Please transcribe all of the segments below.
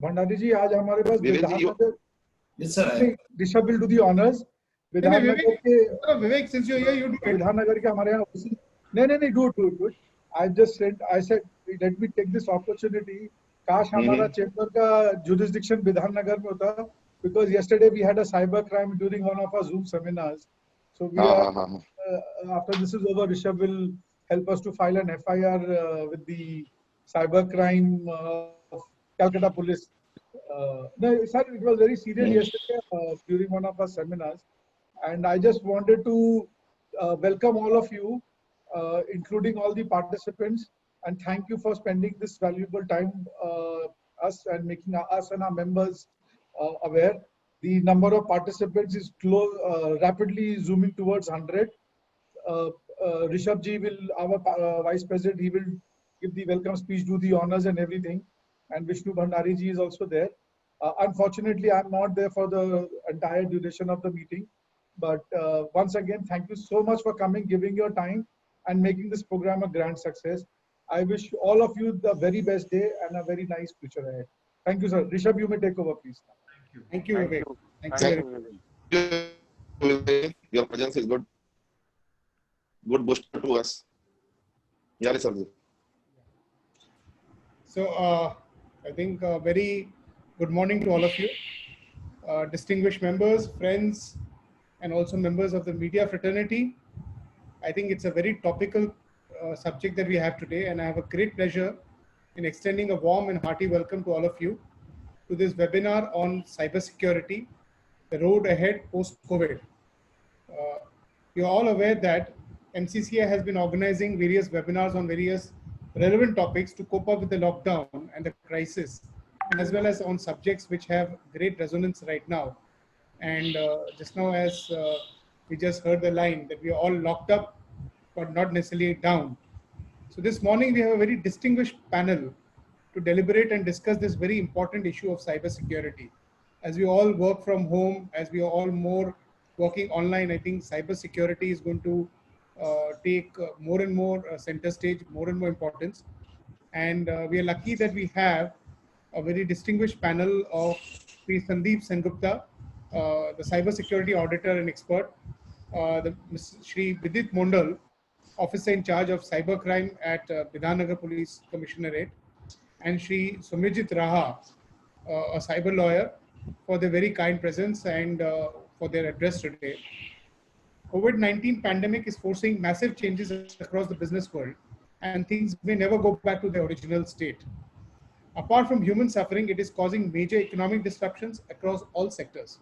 भंडारी जी आज हमारे पास Vivek ji, Vidhannagar Yes, sir. Rishabh will do the honours Vidhannagar के Vivek, since you're here, you do it. Bidhannagar के हमारे यहाँ नहीं do I just said I said let me take this opportunity काश हमारा चेंबर का जुरिसडिक्शन विधाननगर में होता because yesterday we had a cyber crime during one of our Zoom seminars. So we are after this is over, Rishabh will help us to file an FIR with the cyber crime of Calcutta Police. No, sir, it was very serious yesterday during one of our seminars, and I just wanted to welcome all of you, including all the participants, and thank you for spending this valuable time us and making us and our members aware. The number of participants is rapidly zooming towards 100. Rishabh ji will, our vice president, he will give the welcome speech, do the honors and everything. And Vishnu Bhandari ji is also there. Unfortunately, I'm not there for the entire duration of the meeting. But once again, thank you so much for coming, giving your time and making this program a grand success. I wish all of you the very best day and a very nice future ahead. Thank you, sir. Rishabh, you may take over, please. Thank you, Vivek. Thank you. Vivek. Your presence is good booster to us. Yeah, Rishabh ji. So, I think very good morning to all of you, distinguished members, friends, and also members of the media fraternity. I think it's a very topical subject that we have today, and I have a great pleasure in extending a warm and hearty welcome to all of you to this webinar on cybersecurity, the road ahead post-COVID. You're all aware that MCCI has been organizing various webinars on various relevant topics to cope up with the lockdown and the crisis, and as well as on subjects which have great resonance right now. And just now, as we just heard the line that we are all locked up, but not necessarily down. So this morning we have a very distinguished panel to deliberate and discuss this very important issue of cybersecurity. As we all work from home, as we are all more working online, I think cybersecurity is going to take more and more center stage, more and more importance. And we are lucky that we have a very distinguished panel of Sri Sandeep Sengupta, the cybersecurity auditor and expert, Sri Vidit Mondal, officer in charge of cybercrime at Bidhanagar Police Commissionerate, and Sri Somyajit Raha, a cyber lawyer, for their very kind presence and for their address today. COVID-19 pandemic is forcing massive changes across the business world, and things may never go back to their original state. Apart from human suffering, it is causing major economic disruptions across all sectors.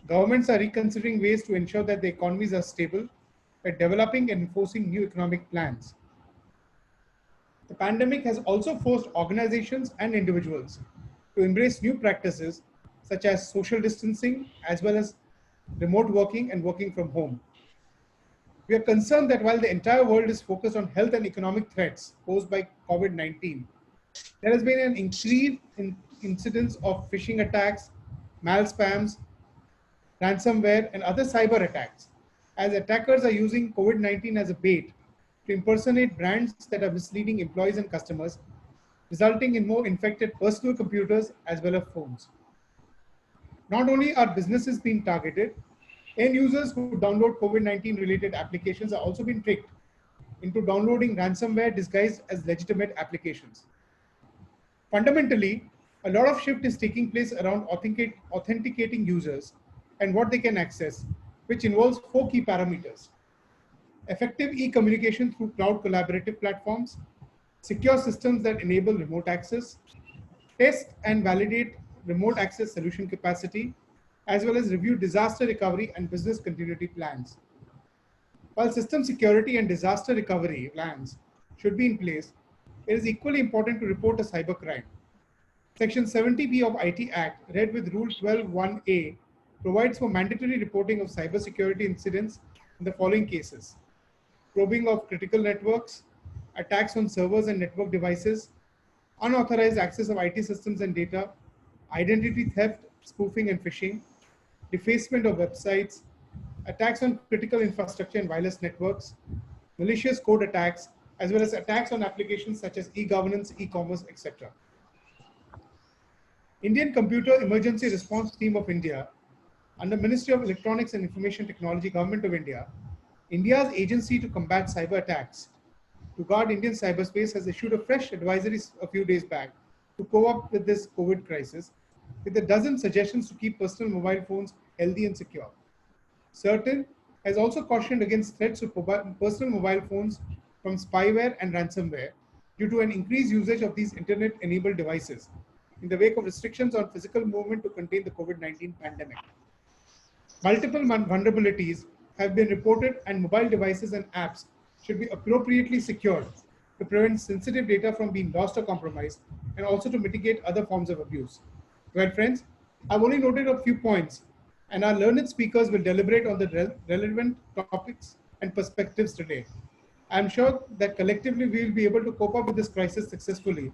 Governments are reconsidering ways to ensure that the economies are stable by developing and enforcing new economic plans. The pandemic has also forced organizations and individuals to embrace new practices such as social distancing, as well as remote working and working from home. We are concerned that while the entire world is focused on health and economic threats posed by COVID-19, there has been an increase in incidents of phishing attacks, mal spams, ransomware, and other cyber attacks, as attackers are using COVID-19 as a bait to impersonate brands that are misleading employees and customers, resulting in more infected personal computers as well as phones. Not only are businesses being targeted, end users who download COVID-19 related applications are also being tricked into downloading ransomware disguised as legitimate applications. Fundamentally, a lot of shift is taking place around authenticating users and what they can access, which involves 4 key parameters: effective e-communication through cloud collaborative platforms, secure systems that enable remote access, test and validate remote access solution capacity, as well as review disaster recovery and business continuity plans. While system security and disaster recovery plans should be in place, it is equally important to report a cybercrime. Section 70B of IT Act, read with Rule 12(1)A, provides for mandatory reporting of cybersecurity incidents in the following cases: probing of critical networks, attacks on servers and network devices, unauthorized access of IT systems and data, identity theft, spoofing and phishing, defacement of websites, attacks on critical infrastructure and wireless networks, malicious code attacks, as well as attacks on applications such as e-governance, e-commerce, etc. Indian Computer Emergency Response Team of India, under Ministry of Electronics and Information Technology, Government of India, India's agency to combat cyber attacks, to guard Indian cyberspace, has issued a fresh advisory a few days back to cope up with this COVID crisis, with a dozen suggestions to keep personal mobile phones healthy and secure. CERT-In has also cautioned against threats to personal mobile phones from spyware and ransomware due to an increased usage of these internet-enabled devices in the wake of restrictions on physical movement to contain the COVID-19 pandemic. Multiple vulnerabilities have been reported, and mobile devices and apps should be appropriately secured to prevent sensitive data from being lost or compromised, and also to mitigate other forms of abuse. Well, friends, I've only noted a few points, and our learned speakers will deliberate on the relevant topics and perspectives today. I'm sure that collectively we will be able to cope up with this crisis successfully,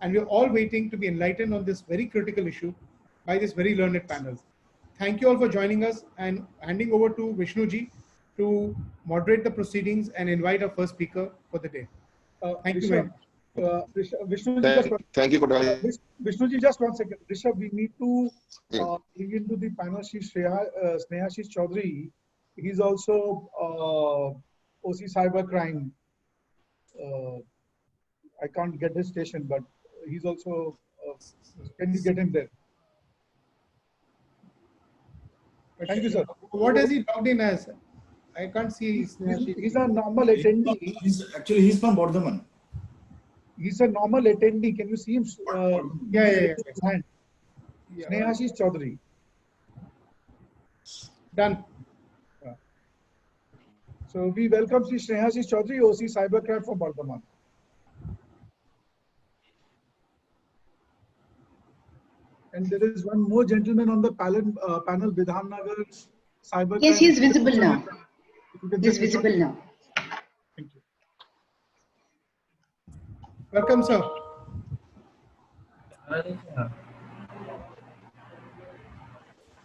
and we're all waiting to be enlightened on this very critical issue by this very learned panel. Thank you all for joining us, and handing over to Vishnuji to moderate the proceedings and invite our first speaker for the day. Thank you very much. Thank you, Kodai. Vishnuji, just 1 second. Rishabh, we need to bring into the panel Snehashish Chaudhary. He's also OC Cybercrime. I can't get his station, but he's also. Can you get him there? Thank you, sir. What has he logged in as? I can't see. He's a normal attendee. He's from Bardhaman. He's a normal attendee. Can you see him? Yeah. Snehashish Chaudhary. Done. So we welcome Snehashish Chaudhary, OC Cybercrime from Bardhaman. And there is one more gentleman on the panel, Vidhannagar Cybercrime. Yes, he is visible now. He is visible now. Thank you. Welcome, sir.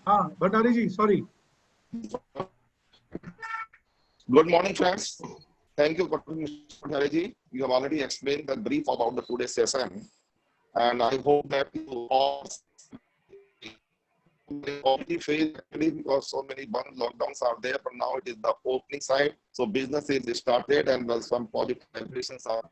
Bhattari ji, sorry. Good morning, friends. Thank you, Mr. Ji. You have already explained the brief about the today's session, and I hope that you all already faced because so many lockdowns are there, but now it is the opening side. So business is started and some positive vibrations are.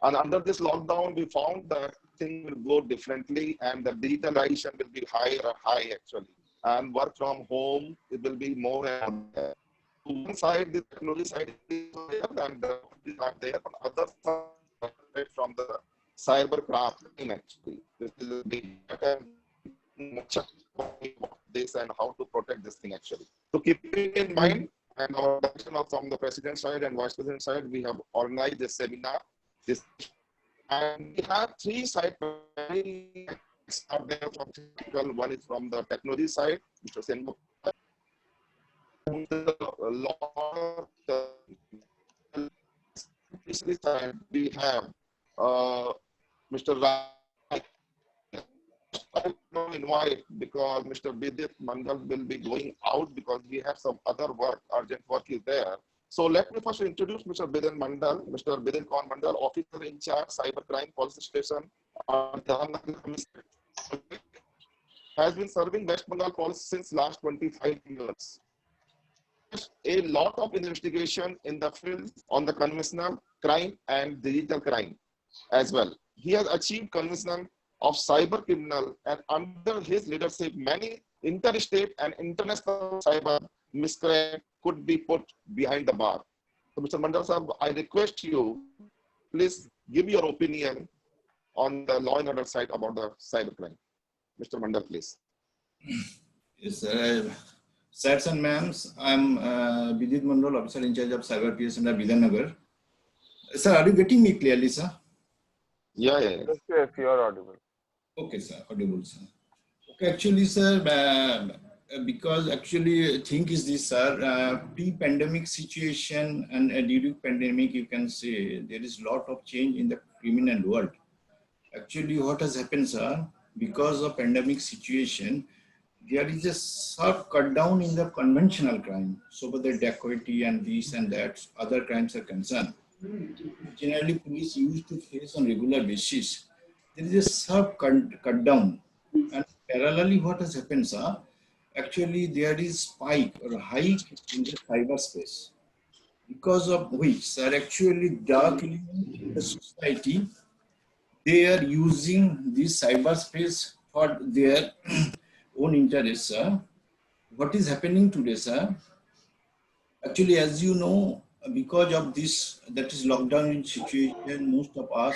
And under this lockdown, we found that things will go differently and the digitalization will be higher actually. And work from home, it will be more and more. One side, the technology side is there and the is not there, but other side from the cyber craft actually. This is a big this and how to protect this thing actually. So keeping in mind, and our from the president side and vice president side, we have organized this seminar. And we have three sides. One is from the technology side, Mr. Sengo. We have Mr. Rai. I don't invite because Mr. Vidit Mandal will be going out because we have some other work, urgent work is there. So let me first introduce Mr. Bidin Mandal, Mr. Bidin Kaur Mandal, Officer in Charge, Cybercrime Police Station, has been serving West Bengal Police since last 25 years. A lot of investigation in the field on the conventional crime and digital crime as well. He has achieved conviction of cyber criminal, and under his leadership, many interstate and international cyber miscreants could be put behind the bar. So, Mr. Mandal Sahab, I request you, please give your opinion on the law and order side about the cybercrime. Mr. Mandal, please. Yes, sirs and ma'ams, I'm Vidit Mandal, officer in charge of cyber PS under Vidhannagar. Sir, are you getting me clearly, sir? Yeah. Yes, you are audible. Okay, sir, audible, sir. Okay, actually, sir, because actually, thing is this, sir, pre-pandemic situation and during pandemic, you can say there is a lot of change in the criminal world. Actually, what has happened, sir, because of pandemic situation, there is a sharp cut down in the conventional crime. So whether dacoity and this and that, other crimes are concerned. Generally, police used to face on regular basis. There is a sharp cut down And parallelly, what has happened, sir? Actually, there is spike or hike in the cyberspace, because of which, sir, actually dark elements in the society, they are using this cyberspace for their own interests, sir. What is happening today, sir? Actually, as you know, because of this, that is lockdown situation, most of us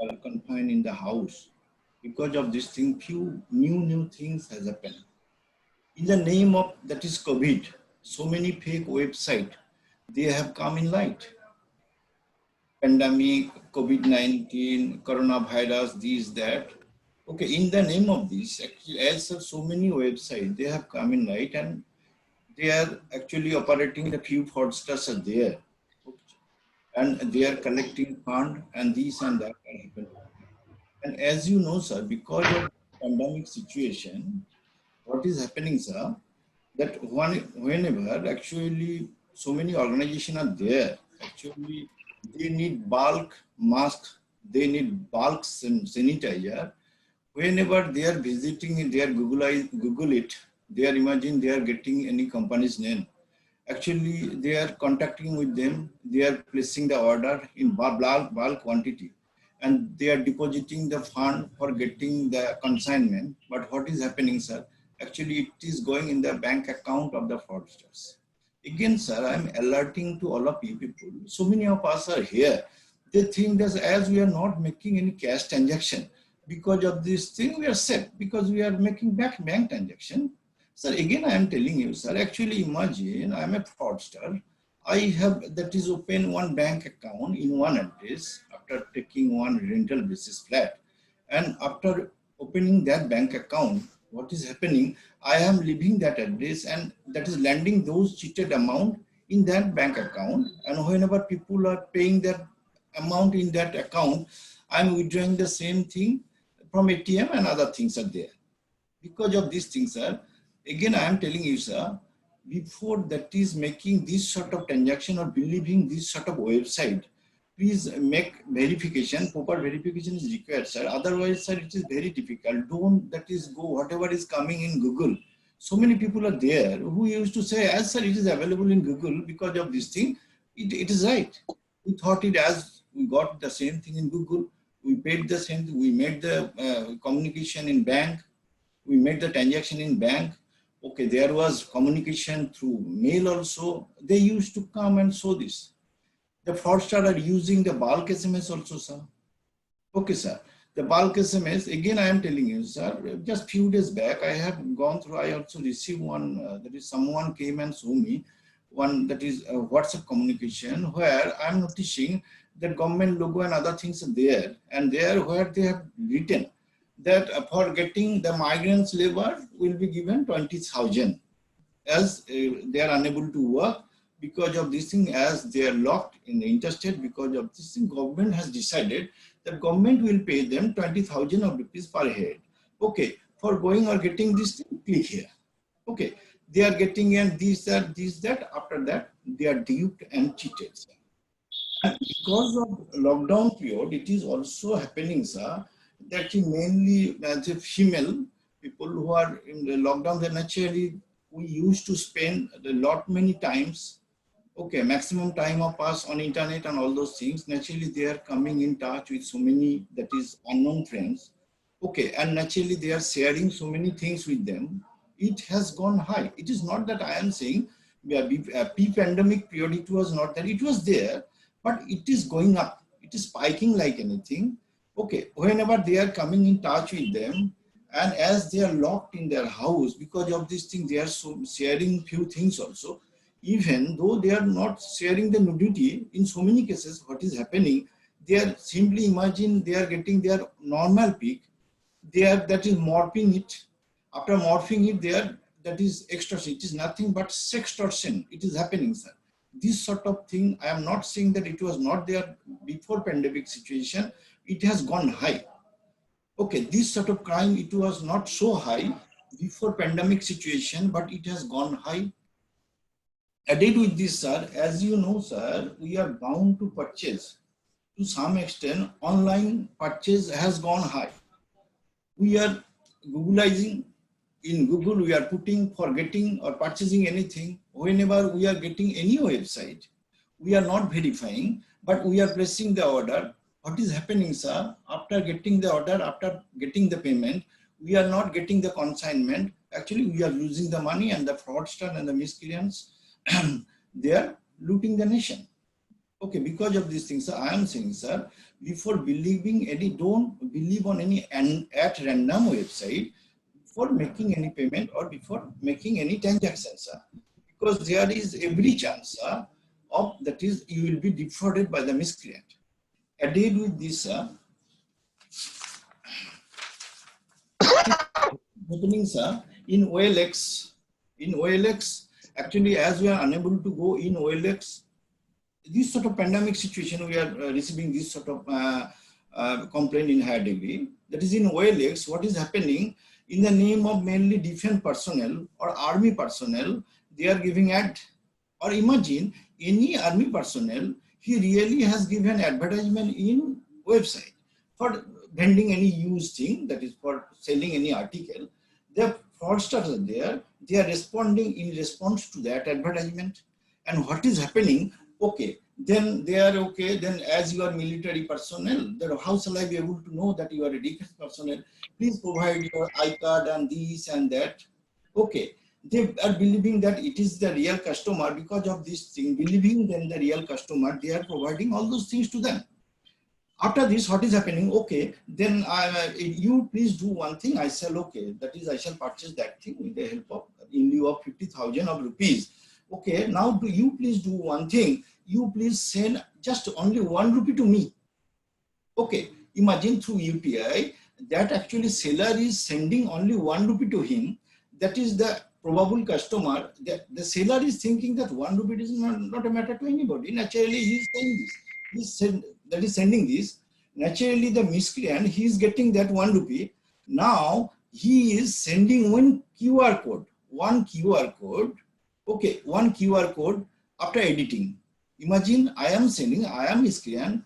are confined in the house. Because of this thing, few new things has happened. In the name of that is COVID, so many fake website, they have come in light. Pandemic, COVID-19, coronavirus, this, that. Okay, in the name of this, actually, as so many websites, they have come in light, and they are actually operating, the few fraudsters are there. And they are collecting fund and this and that are happening. And as you know, sir, because of pandemic situation, what is happening, sir, that whenever actually so many organizations are there, actually they need bulk mask, they need bulk sanitizer. Whenever they are visiting it, they are Google it, they are imagine they are getting any company's name. Actually, they are contacting with them, they are placing the order in bulk quantity, and they are depositing the fund for getting the consignment. But what is happening, sir? Actually, it is going in the bank account of the fraudsters. Again, sir, I am alerting to all of you people. So many of us are here. They think that as we are not making any cash transaction, because of this thing, we are safe because we are making bank transaction. Sir, again, I am telling you, sir, actually imagine I am a fraudster. I have, that is open one bank account in one address after taking one rental basis flat. And after opening that bank account, what is happening? I am leaving that address and that is landing those cheated amount in that bank account. And whenever people are paying that amount in that account, I'm withdrawing the same thing from ATM and other things are there. Because of these things, sir, again, I am telling you, sir, before that is making this sort of transaction or believing this sort of website, please make verification, proper verification is required, sir. Otherwise, sir, it is very difficult. Don't that is go whatever is coming in Google. So many people are there who used to say, as sir, it is available in Google because of this thing. It is right. We thought it as we got the same thing in Google. We paid the same, we made the communication in bank. We made the transaction in bank. Okay, there was communication through mail also. They used to come and show this. The fraudsters are using the bulk SMS also, sir. Okay, sir. The bulk SMS, again, I am telling you, sir, just few days back, I have gone through, I also received one, that is someone came and showed me one, that is WhatsApp communication, where I am noticing that government logo and other things are there. And there where they have written that for getting the migrants labor will be given 20,000 as they are unable to work because of this thing, as they are locked in the interstate. Because of this thing, government has decided that government will pay them 20,000 rupees per head. Okay, for going or getting this thing, click here. Okay, they are getting in this, that, after that, they are duped and cheated. And because of lockdown period, it is also happening, sir, that mainly the female people who are in the lockdown, they naturally, we used to spend a lot many times, okay, maximum time of us on internet and all those things. Naturally, they are coming in touch with so many, that is unknown friends. Okay, and naturally they are sharing so many things with them. It has gone high. It is not that I am saying pre-pandemic period, it was not that, it was there, but it is going up. It is spiking like anything. Okay, whenever they are coming in touch with them, and as they are locked in their house, because of this thing, they are so sharing few things also. Even though they are not sharing the nudity, in so many cases, what is happening, they are simply imagine they are getting their normal peak, they are, that is morphing it. After morphing it, they are, that is extortion. It is nothing but sextortion. It is happening, sir. This sort of thing, I am not saying that it was not there before pandemic situation. It has gone high. Okay, this sort of crime, it was not so high before pandemic situation, but it has gone high. Added with this, sir, as you know, sir, we are bound to purchase. To some extent, online purchase has gone high. We are Googleizing. In Google, we are putting for getting or purchasing anything. Whenever we are getting any website, we are not verifying, but we are placing the order. What is happening, sir? After getting the order, after getting the payment, we are not getting the consignment. Actually, we are losing the money, and the fraudster and the miscreants, they are looting the nation. Okay, because of these things, sir, I am saying, sir, before believing any, don't believe on any at random website for making any payment or before making any transaction, sir. Because there is every chance, sir, of that is you will be defrauded by the miscreant. Added with this, sir, happening, sir, in OLX, actually, as we are unable to go in OLX, this sort of pandemic situation, we are receiving this sort of complaint in higher degree. That is in OLX, what is happening in the name of mainly defense personnel or army personnel, they are giving ad. Or imagine any army personnel, he really has given advertisement in website for vending any used thing, that is for selling any article. The fraudsters are there, they are responding in response to that advertisement. And what is happening? Okay, then they are okay, then as you are military personnel, then how shall I be able to know that you are a defense personnel? Please provide your I-card and this and that. Okay, they are believing that it is the real customer because of this thing, believing them the real customer, they are providing all those things to them. After this, what is happening? Okay, then you please do one thing. I shall, okay, that is I shall purchase that thing with the help of, in lieu of 50,000 of rupees. Okay, now do you please do one thing. You please send just only 1 rupee to me. Okay, imagine through UPI that actually seller is sending only 1 rupee to him. That is the probable customer. The seller is thinking that 1 rupee is not a matter to anybody. Naturally, he is saying this. That is sending this. Naturally, the miscreant, he is getting that 1 rupee. Now, he is sending one QR code. Okay, one QR code after editing. Imagine I am miscreant.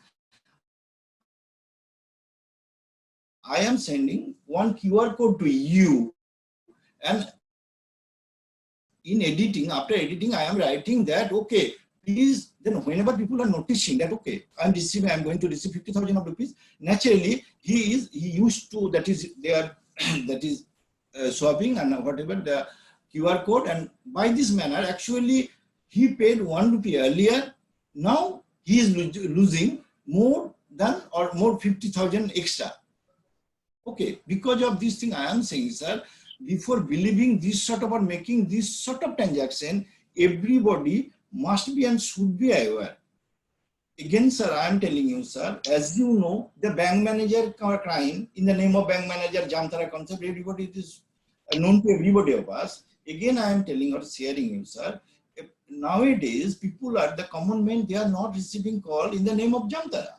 I am sending one QR code to you, and in editing, after editing, I am writing that, okay, please, then whenever people are noticing that, okay, I'm going to receive 50,000 of rupees, naturally, he used to, that is, they are, that is swapping and whatever the QR code, and by this manner, actually, he paid 1 rupee earlier. Now he is losing more than or more 50,000 extra. Okay, because of this thing, I am saying, sir, before believing this sort of or making this sort of transaction, everybody must be and should be aware. Again, sir, I am telling you, sir, as you know, the bank manager crime in the name of bank manager Jamtara concept, everybody, it is known to everybody of us. Again, I am telling or sharing you, sir. Nowadays, people are the common men, they are not receiving call in the name of Jamtara.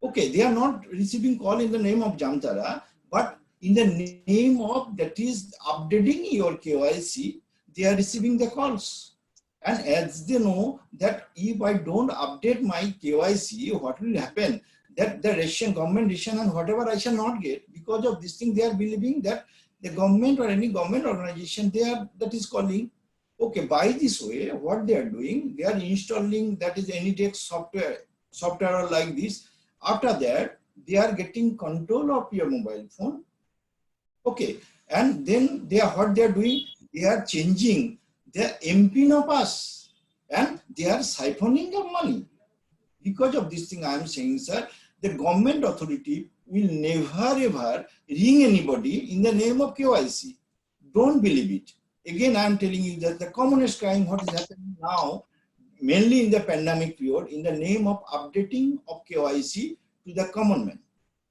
Okay, they are not receiving call in the name of Jamtara, but in the name of that is updating your KYC, they are receiving the calls. And as they know that if I don't update my KYC, what will happen? That the government ration and whatever I shall not get. Because of this thing, they are believing that the government or any government organization, that is calling. Okay, by this way, what they are doing, they are installing that is AnyTech software like this. After that, they are getting control of your mobile phone. Okay, and then what they are doing, they are changing their MPIN of us and they are siphoning of money. Because of this thing, I am saying, sir, the government authority will never ever ring anybody in the name of KYC. Don't believe it. Again, I am telling you that the commonest crime, what is happening now, mainly in the pandemic period, in the name of updating of KYC to the common man.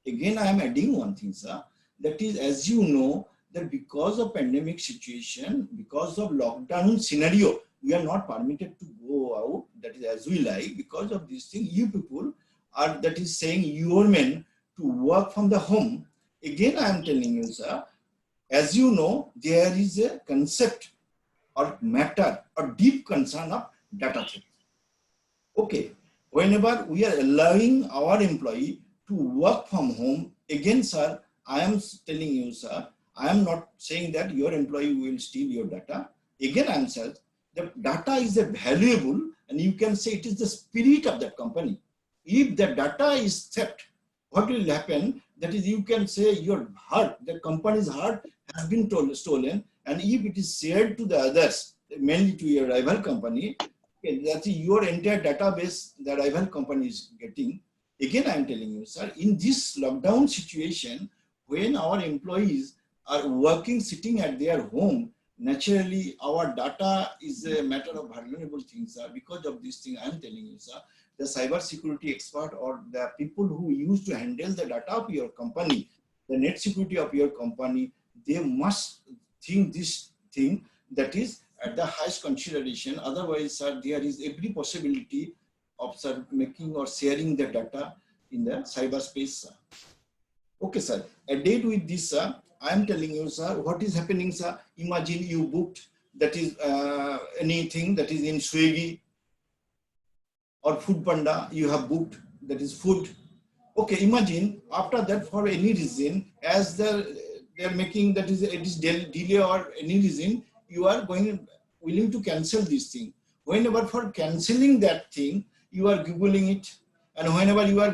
Again, I am adding one thing, sir. That is, as you know, that because of pandemic situation, because of lockdown scenario, we are not permitted to go out, that is as we like. Because of this thing, you people are, that is saying your men to work from the home. Again, I am telling you, sir, as you know, there is a concept or matter or deep concern of data theft. Okay, whenever we are allowing our employee to work from home, again, sir, I am telling you, sir, I am not saying that your employee will steal your data. Again, I am saying the data is a valuable, and you can say it is the spirit of that company. If the data is theft, what will happen? That is, you can say your heart, the company's heart has been stolen, and if it is shared to the others, mainly to your rival company, okay, that is your entire database the rival company is getting. Again, I am telling you, sir, in this lockdown situation, when our employees are working, sitting at their home, naturally our data is a matter of vulnerable things, sir. Because of this thing, I am telling you, sir, the cyber security expert or the people who used to handle the data of your company, the net security of your company, they must think this thing that is at the highest consideration. Otherwise, sir, there is every possibility of, sir, making or sharing the data in the cyberspace, sir. Okay, sir. A date with this, sir, I am telling you, sir, what is happening, sir. Imagine you booked, that is anything that is in Swiggy or Food Panda, you have booked, that is food. Okay, imagine after that, for any reason, as they're making, that is, it is delay or any reason, you are willing to cancel this thing. Whenever for canceling that thing, you are Googling it, and whenever you are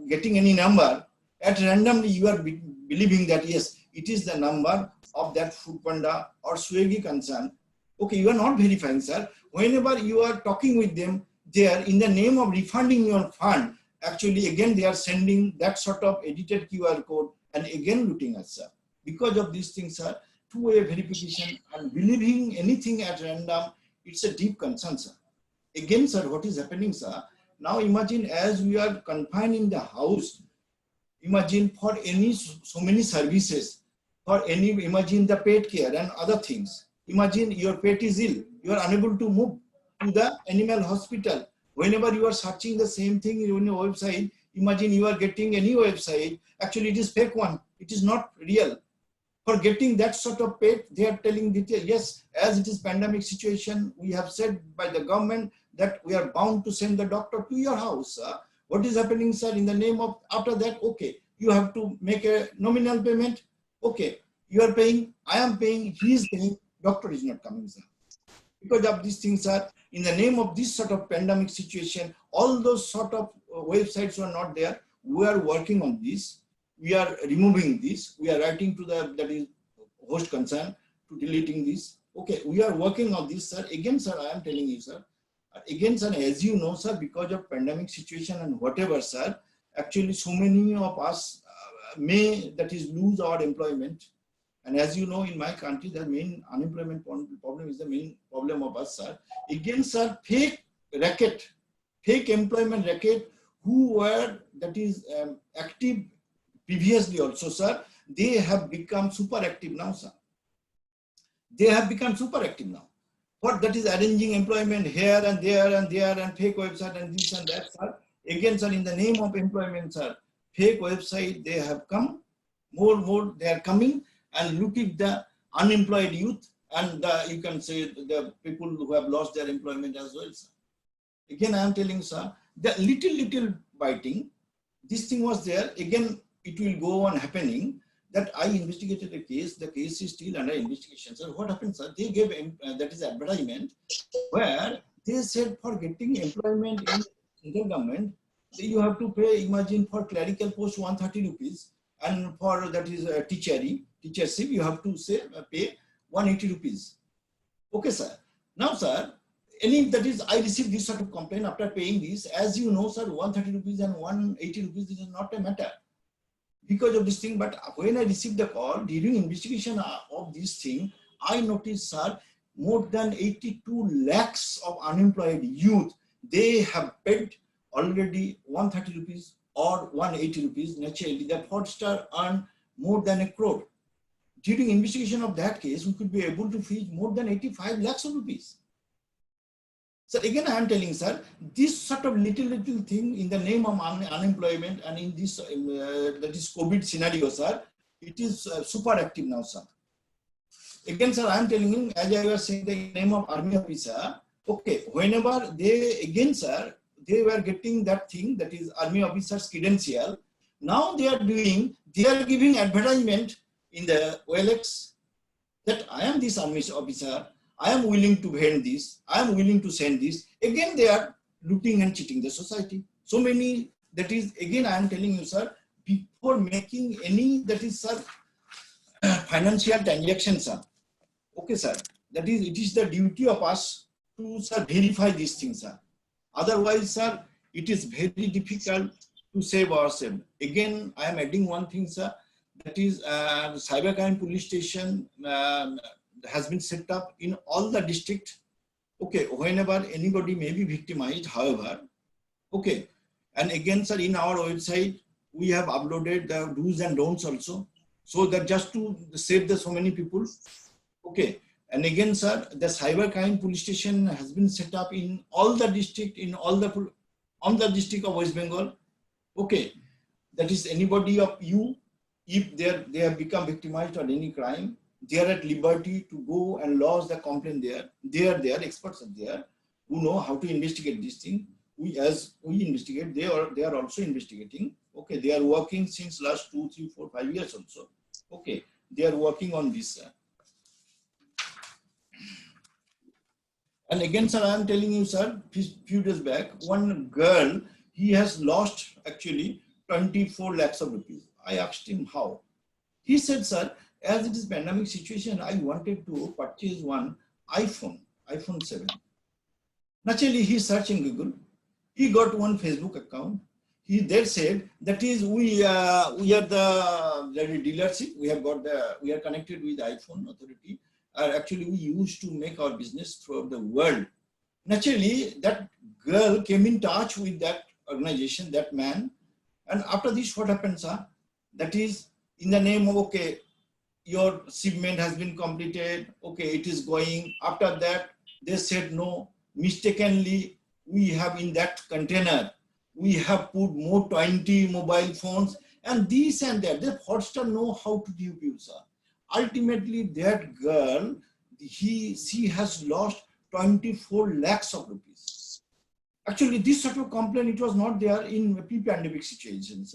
getting any number, at randomly you are believing that yes, it is the number of that Food Panda or Swiggy concern. Okay, you are not verifying, sir. Whenever you are talking with them, they are in the name of refunding your fund. Actually, again, they are sending that sort of edited QR code and again looting us, sir. Because of these things, sir, two-way verification and believing anything at random, it's a deep concern, sir. Again, sir, what is happening, sir? Now imagine as we are confined in the house, imagine for any so many services, for any, imagine the pet care and other things. Imagine your pet is ill, you are unable to move to the animal hospital. Whenever you are searching the same thing in your website, imagine you are getting any website, actually it is fake one, it is not real. For getting that sort of pet, they are telling that yes, as it is pandemic situation, we have said by the government that we are bound to send the doctor to your house. What is happening, sir, in the name of, after that, okay, you have to make a nominal payment. Okay, you are paying, I am paying, he is paying, doctor is not coming, sir. Because of these things, sir, in the name of this sort of pandemic situation, all those sort of websites are not there. We are working on this. We are removing this. We are writing to the, that is host concern, to deleting this. Okay, we are working on this, sir. Again, sir, I am telling you, sir. Again, sir, as you know, sir, because of pandemic situation and whatever, sir, actually so many of us may, that is, lose our employment. And as you know, in my country, the main unemployment problem is the main problem of us, sir. Again, sir, fake racket, fake employment racket, who were, that is, active previously also, sir, they have become super active now, sir. They have become super active now. What, that is arranging employment here and there and there and fake website and this and that, sir. Again, sir, in the name of employment, sir, fake website, they have come, more, they are coming and looking the unemployed youth and you can say the people who have lost their employment as well, sir. Again, I am telling, sir, the little biting, this thing was there. Again, it will go on happening. That I investigated a case, the case is still under investigation. So what happened, sir? They gave, that is advertisement, where they said for getting employment in central government, you have to pay, imagine for clerical post 130 rupees, and for that is teachership, you have to say pay 180 rupees. Okay, sir. Now, sir, that is, I received this sort of complaint after paying this. As you know, sir, 130 rupees and 180 rupees is not a matter. Because of this thing, but when I received the call during investigation of this thing, I noticed, sir, more than 82 lakhs of unemployed youth, they have paid already 130 rupees or 180 rupees. Naturally, the fraudster earned more than 1 crore. During investigation of that case, we could be able to freeze more than 85 lakhs of rupees. So again, I am telling, sir, this sort of little thing in the name of unemployment and in this, that is COVID scenario, sir, it is super active now, sir. Again, sir, I am telling you, as I was saying, the name of army officer, okay, whenever they, again, sir, they were getting that thing, that is army officer's credential. Now they are doing, they are giving advertisement in the OLX that I am this army officer, I am willing to vend this, I am willing to send this. Again, they are looting and cheating the society. So many, that is, again, I am telling you, sir, before making any, that is, sir, financial transactions, sir. Okay, sir. That is, it is the duty of us to, sir, verify these things, sir. Otherwise, sir, it is very difficult to save ourselves. Again, I am adding one thing, sir. That is, cybercrime police station has been set up in all the district. Okay, whenever anybody may be victimized, however, okay. And again, sir, in our website, we have uploaded the do's and don'ts also. So that just to save the so many people. Okay. And again, sir, the cybercrime police station has been set up in all the district, in all the district of West Bengal. Okay. That is anybody of you, if they have become victimized of any crime, they are at liberty to go and lodge the complaint there. They are experts are there who know how to investigate this thing. As we investigate, they are also investigating. Okay, they are working since last 2, 3, 4, 5 years also. Okay, they are working on this. And again, sir, I am telling you, sir, few days back, one girl, he has lost actually 24 lakhs of rupees. I asked him how. He said, sir, as it is pandemic situation, I wanted to purchase one iPhone 7. Naturally, he searched in Google. He got one Facebook account. He there said that is we are the dealership. We are connected with the iPhone authority. Actually, we used to make our business throughout the world. Naturally, that girl came in touch with that organization, that man. And after this, what happened, sir? That is in the name of, okay, your shipment has been completed. Okay, it is going. After that, they said, no, mistakenly, we have in that container, we have put more 20 mobile phones and this and that. The fraudster know how to dupe you, sir. Ultimately, that girl, she has lost 24 lakhs of rupees. Actually, this sort of complaint, it was not there in pre-pandemic situations.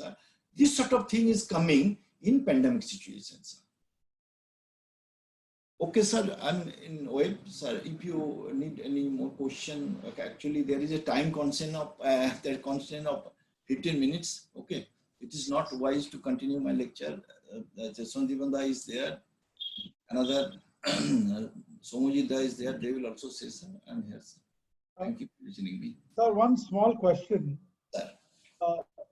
This sort of thing is coming in pandemic situations. Okay, sir, I'm in web, sir. If you need any more question, okay, actually there is a time constraint of 15 minutes. Okay, it is not wise to continue my lecture. Jaswant is there. Another Somojit is there. They will also say, sir, I'm here, sir. Thank you for listening me. Sir, one small question. Sir.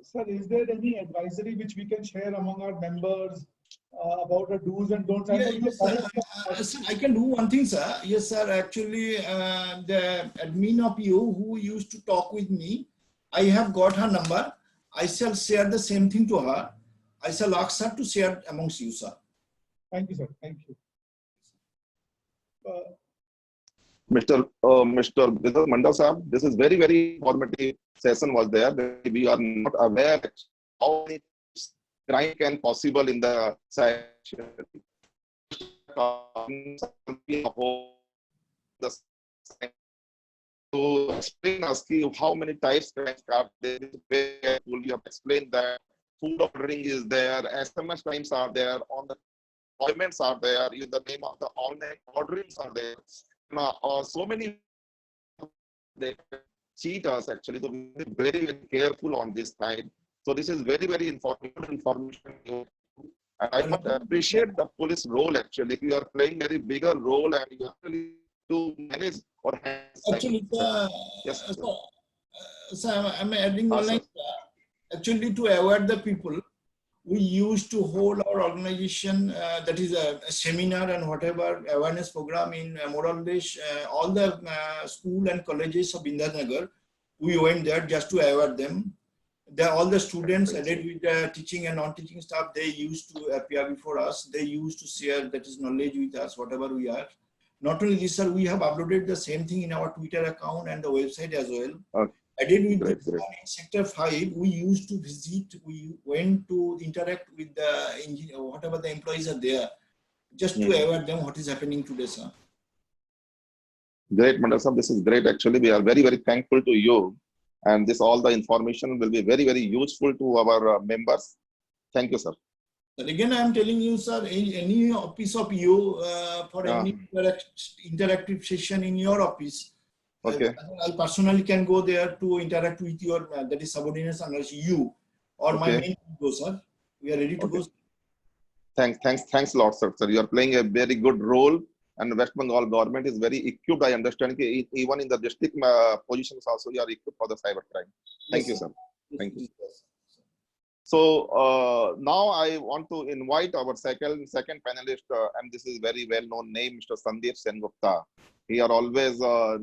Sir, is there any advisory which we can share among our members about the do's and don'ts? Yeah, yes, sir. Sir, I can do one thing, sir. Yes, sir. Actually, the admin of you who used to talk with me, I have got her number. I shall share the same thing to her. I shall ask her to share amongst you, sir. Thank you, sir. Thank you. Mr. Vidal Mandal Sahab, this is very, very informative session was there. We are not aware how many crime can possible in the session. To explain us how many types of crimes are there, you have explained that food ordering is there, SMS crimes are there, on the appointments are there, in the name of the online orderings are there. So many they cheat us actually, so we are very, very careful on this side. So this is very, very informative information. And I would appreciate the police role actually. You are playing very bigger role and you actually to manage or actually, yes, sir, I'm adding one line. Actually, to aware the people, we used to hold our organization, that is a seminar and whatever awareness program in more or less all the school and colleges of Vindhyanagar. We went there just to aware them. All the students added with the teaching and non-teaching staff, they used to appear before us. They used to share that is knowledge with us, whatever we are. Not only this, sir, we have uploaded the same thing in our Twitter account and the website as well. Okay. Added with the Sector 5, we used to visit, we went to interact with the engineer, whatever the employees are there, just to aware them what is happening today, sir. Great, Mandal Sahab. This is great. Actually, we are very, very thankful to you. And this all the information will be very, very useful to our members. Thank you, sir. But again, I am telling you, sir, any office of you for Yeah. any interactive session in your office, Okay. I personally can go there to interact with your that is subordinates under you or my Okay. main go, sir. We are ready to Okay. go. Thanks a lot, sir. Sir, you are playing a very good role, and West Bengal government is very equipped. I understand. Even in the district positions also, you are equipped for the cyber crime. Thank you, sir. Thank you. Yes. So now I want to invite our second panelist, and this is very well-known name, Mr. Sandeep Sengupta. He are always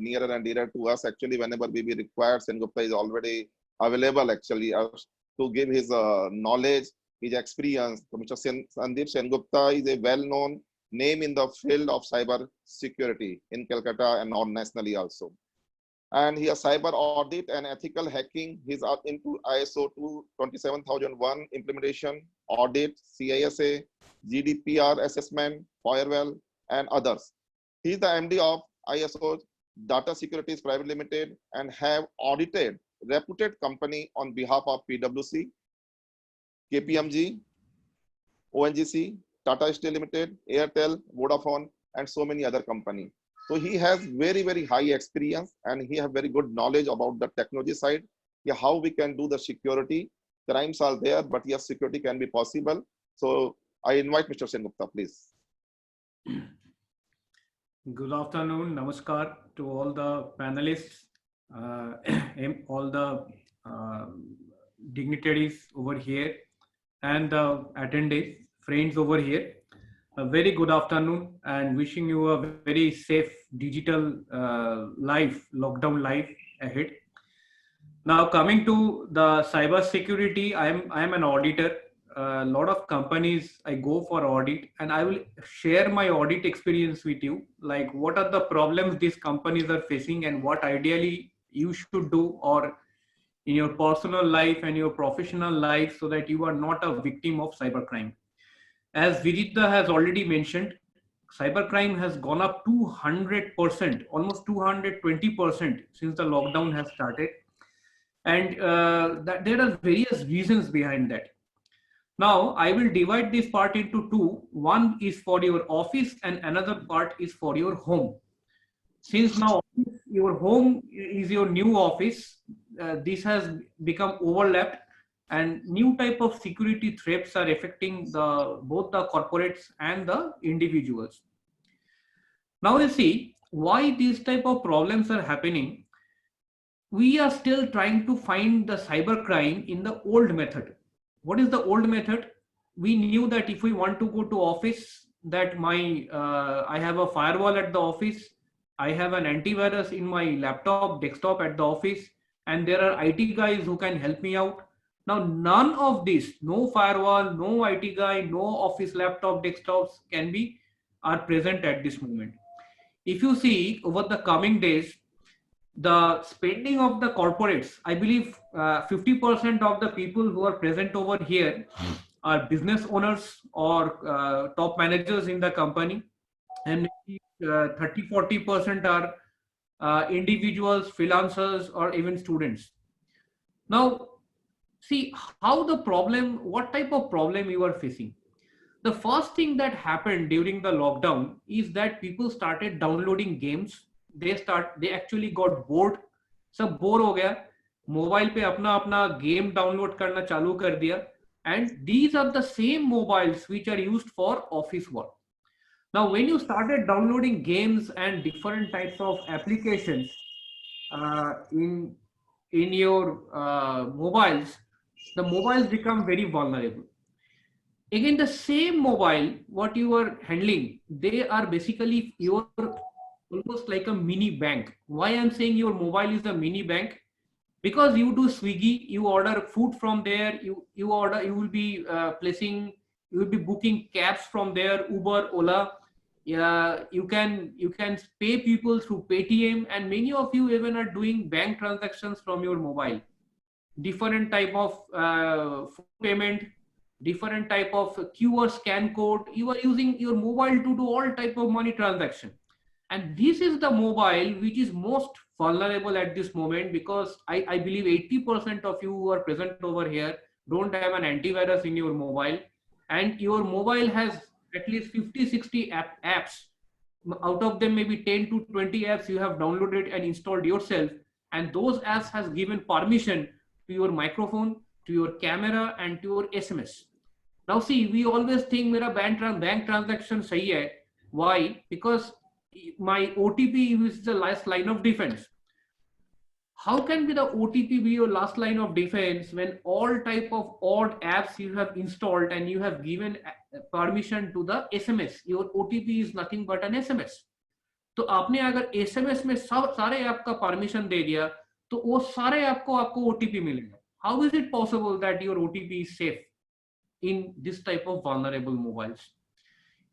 nearer and dearer to us. Actually, whenever we be required, Sengupta is already available. Actually, to give his knowledge, his experience. So Mr. Sandeep Sengupta is a well-known name in the field of cyber security in Calcutta and on nationally also. And he has cyber audit and ethical hacking. He's into ISO 27001 implementation, audit, CISA, GDPR assessment, firewall, and others. He's the MD of ISO Data Securities Private Limited and have audited reputed company on behalf of PwC, KPMG, ONGC, Tata Steel Limited, Airtel, Vodafone, and so many other companies. So he has very high experience and he have very good knowledge about the technology side. Yeah, how we can do the security. Crimes are there, but yes, security can be possible. So I invite Mr. Sengupta, please. Good afternoon, namaskar to all the panelists, all the dignitaries over here, and the attendees, friends over here. A very good afternoon, and wishing you a very safe digital life, lockdown life ahead. Now, coming to the cyber security, I am an auditor. A lot of companies I go for audit, and I will share my audit experience with you, like what are the problems these companies are facing and what ideally you should do or in your personal life and your professional life so that you are not a victim of cybercrime. As Vijita has already mentioned, cybercrime has gone up 200%, almost 220% since the lockdown has started. And that there are various reasons behind that. Now, I will divide this part into two. One is for your office and another part is for your home. Since now your home is your new office, this has become overlapped and new type of security threats are affecting both the corporates and the individuals. Now you see why these type of problems are happening. We are still trying to find the cybercrime in the old method. What is the old method? We knew that if we want to go to office, that I have a firewall at the office, I have an antivirus in my laptop, desktop at the office, and there are IT guys who can help me out. Now, none of this, no firewall, no IT guy, no office laptop, desktops are present at this moment. If you see over the coming days, the spending of the corporates, I believe 50% of the people who are present over here are business owners or top managers in the company, and 30-40% are individuals, freelancers, or even students. Now, see what type of problem you are facing. The first thing that happened during the lockdown is that people started downloading games. They actually got bored. सब bore हो गया, mobile पे अपना game download करना चालू कर दिया, and these are the same mobiles which are used for office work. Now, when you started downloading games and different types of applications in your mobiles, the mobiles become very vulnerable. Again, the same mobile, what you are handling, they are basically almost like a mini bank. Why I'm saying your mobile is a mini bank? Because you do Swiggy, you order food from there, you will be booking cabs from there, Uber, Ola. Yeah, you can pay people through Paytm, and many of you even are doing bank transactions from your mobile. Different type of payment, different type of QR scan code. You are using your mobile to do all type of money transaction. And this is the mobile which is most vulnerable at this moment, because I believe 80% of you who are present over here don't have an antivirus in your mobile. and your mobile has at least 50-60 apps. Out of them, maybe 10 to 20 apps you have downloaded and installed yourself, and those apps has given permission to your microphone, to your camera, and to your SMS. Now see, we always think मेरा bank transaction सही है. Why? Because my OTP is the last line of defense. How can be the OTP be your last line of defense when all type of odd apps you have installed and you have given permission to the SMS? Your OTP is nothing but an SMS. तो आपने अगर SMS में सारे app का permission दे दिया तो वो सारे ऐप को आपको OTP मिलेगा. How is it possible that your OTP is safe in this type of vulnerable mobiles?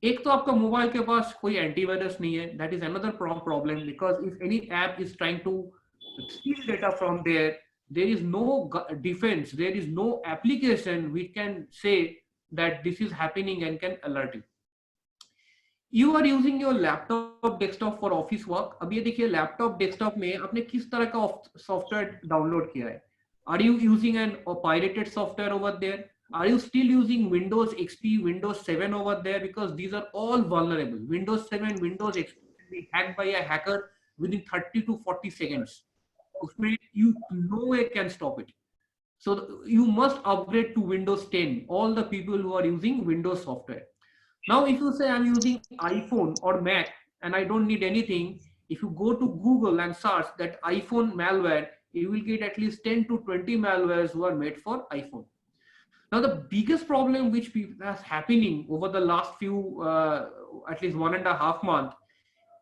एक तो आपका मोबाइल के पास कोई एंटीवायरस नहीं है. That is another problem, because if any app is trying to steal data from there is no defense, there is no application which can say that this is happening and can alert you. You are using your laptop desktop for office work. अब ये देखिए laptop desktop में आपने किस तरह का software download किया है. Are you using a pirated software over there? Are you still using Windows XP, Windows 7 over there? Because these are all vulnerable. Windows 7, Windows XP can be hacked by a hacker within 30 to 40 seconds. You no way can stop it. So you must upgrade to Windows 10, all the people who are using Windows software. Now, if you say I'm using iPhone or Mac and I don't need anything, if you go to Google and search that iPhone malware, you will get at least 10 to 20 malwares who are made for iPhone. Now, the biggest problem which is happening over the last few, at least 1.5 months,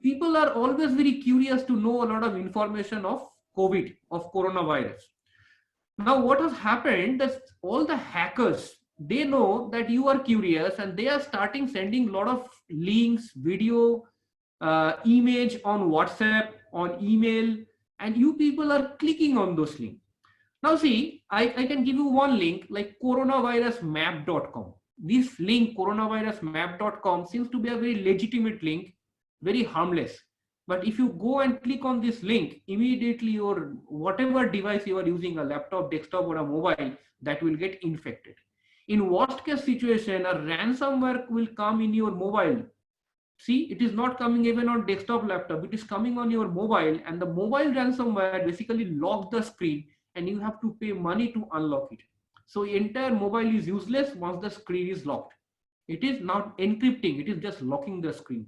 people are always very curious to know a lot of information of COVID, of coronavirus. Now, what has happened is all the hackers, they know that you are curious and they are starting sending a lot of links, video, image on WhatsApp, on email, and you people are clicking on those links. Now see, I can give you one link like coronavirusmap.com. This link coronavirusmap.com seems to be a very legitimate link, very harmless. But if you go and click on this link, immediately your whatever device you are using, a laptop, desktop, or a mobile, that will get infected. In worst case situation, a ransomware will come in your mobile. See, it is not coming even on desktop, laptop, it is coming on your mobile, and the mobile ransomware basically locks the screen and you have to pay money to unlock it. So entire mobile is useless once the screen is locked. It is not encrypting, it is just locking the screen.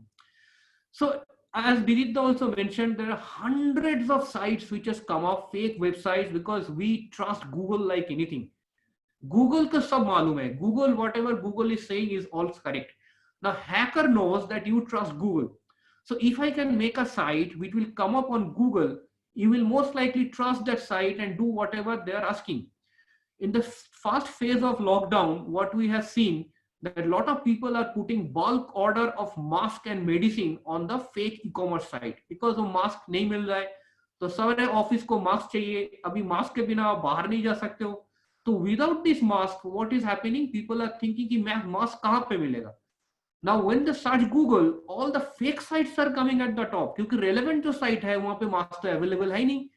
So as Birita also mentioned, there are hundreds of sites which has come up, fake websites, because we trust Google like anything. Google ka sab malum hai. Google, whatever Google is saying is all correct. Now hacker knows that you trust Google. So if I can make a site which will come up on Google, you will most likely trust that site and do whatever they are asking. In the first phase of lockdown, what we have seen, that a lot of people are putting bulk order of mask and medicine on the fake e-commerce site because वो mask नहीं मिल रहा है, तो सारे office को mask चाहिए. अभी mask के बिना आप बाहर नहीं जा सकते हो. तो without this mask, what is happening? People are thinking कि mask कहाँ पे मिलेगा? Now when they search Google, all the fake sites are coming at the top क्योंकि relevant जो site है वहाँ पे mask तो available है ही नहीं.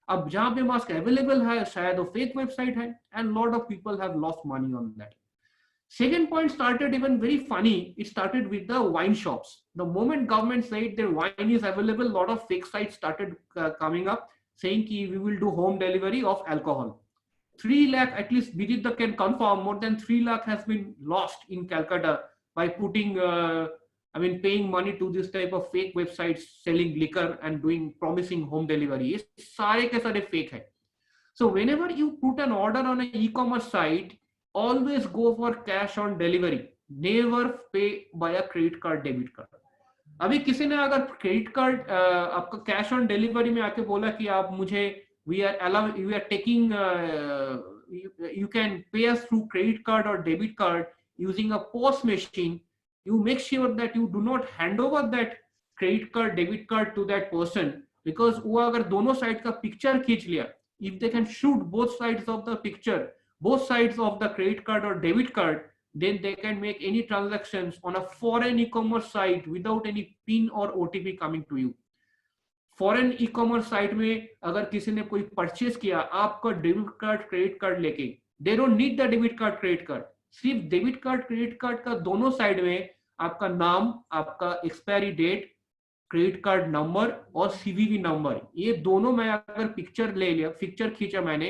अब जहाँ पे mask available है शायद वो fake website है, and lot of people have lost money on that. Second point started even very funny. It started with the wine shops. The moment government said their wine is available, a lot of fake sites started coming up saying ki we will do home delivery of alcohol. 3 lakh, at least Vidita can confirm, more than 3 lakh has been lost in Calcutta by putting, paying money to this type of fake websites selling liquor and promising home delivery. Ye sare ke sare fake hai. So whenever you put an order on an e-commerce site, always go for cash on delivery. Never pay by a credit card, debit card. अभी किसी ने अगर credit card आपका cash on delivery में आके बोला कि आप मुझे we are taking you can pay us through credit card or debit card using a POS machine, you make sure that you do not hand over that credit card, debit card to that person, because वो अगर दोनों side का picture खींच लिया, if they can shoot both sides of the picture, both sides of the credit card or debit card, then they can make any transactions on a foreign e-commerce site without any PIN or OTP coming to you. Foreign e-commerce site में अगर किसी ने कोई purchase किया आपका debit card credit card लेके, they don't need the debit card credit card, सिर्फ debit card credit card का दोनों साइड में आपका नाम, आपका expiry date, credit card number और सीवीवी नंबर, ये दोनों मैं अगर पिक्चर ले लिया, पिक्चर खींचा मैंने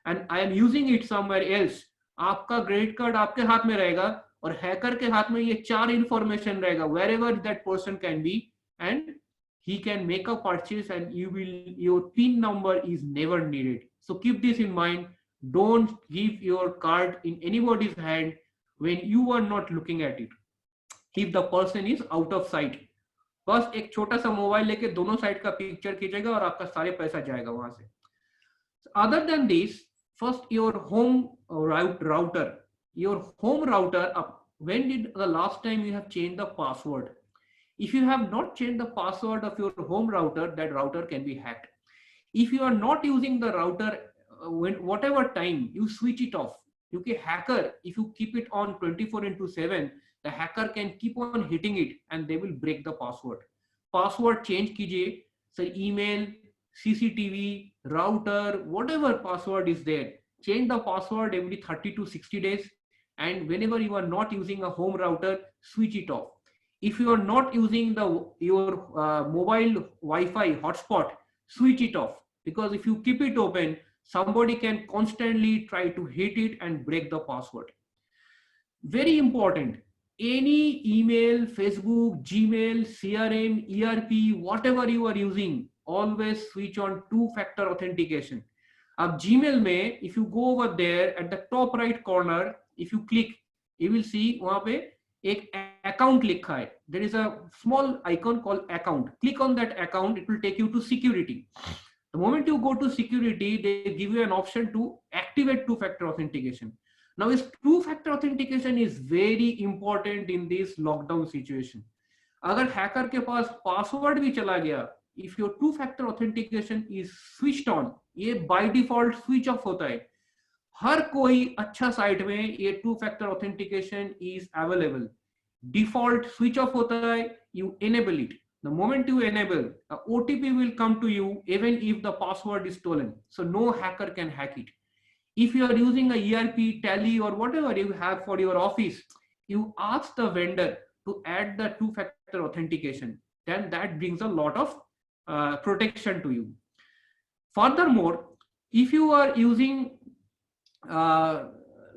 and I am using it somewhere else, आपका क्रेडिट कार्ड आपके हाथ में रहेगा और हैकर के हाथ में ये 4 इंफॉर्मेशन रहेगा, wherever that person can be, and he can make a purchase and your PIN number is never needed. So keep this in mind. Don't give your card in anybody's hand when you are not looking at it, if the person is out of sight. बस एक छोटा सा mobile लेके दोनों side का picture खींचेगा और आपका सारे पैसा जाएगा वहां से. Other than this, first your home router. Your home router, when did the last time you have changed the password? If you have not changed the password of your home router, that router can be hacked. If you are not using the router, whatever time you switch it off, okay, hacker, if you keep it on 24/7, the hacker can keep on hitting it and they will break the password. Password change kijiye, so email, CCTV, router, whatever password is there, change the password every 30 to 60 days. And whenever you are not using a home router, switch it off. If you are not using your mobile Wi-Fi hotspot, switch it off, because if you keep it open, somebody can constantly try to hit it and break the password. Very important. Any email, Facebook, Gmail, CRM, ERP, whatever you are using, always switch on 2-factor authentication. Ab Gmail mein, if you go over there at the top right corner, if you click, you will see wahan pe ek account likha hai. There is a small icon called account. Click on that account, it will take you to security. The moment you go to security, they give you an option to activate 2-factor authentication. Now, this 2-factor authentication is very important in this lockdown situation. अगर hacker के पास password भी चला गया, if your 2-factor authentication is switched on, ये by default switch off होता है. हर कोई अच्छा साइट में ये 2-factor authentication is available. Default switch off होता है, you enable it. The moment you enable, a OTP will come to you even if the password is stolen. So no hacker can hack it. If you are using a ERP, Tally, or whatever you have for your office, you ask the vendor to add the 2-factor authentication. Then that brings a lot of protection to you. Furthermore, if you are using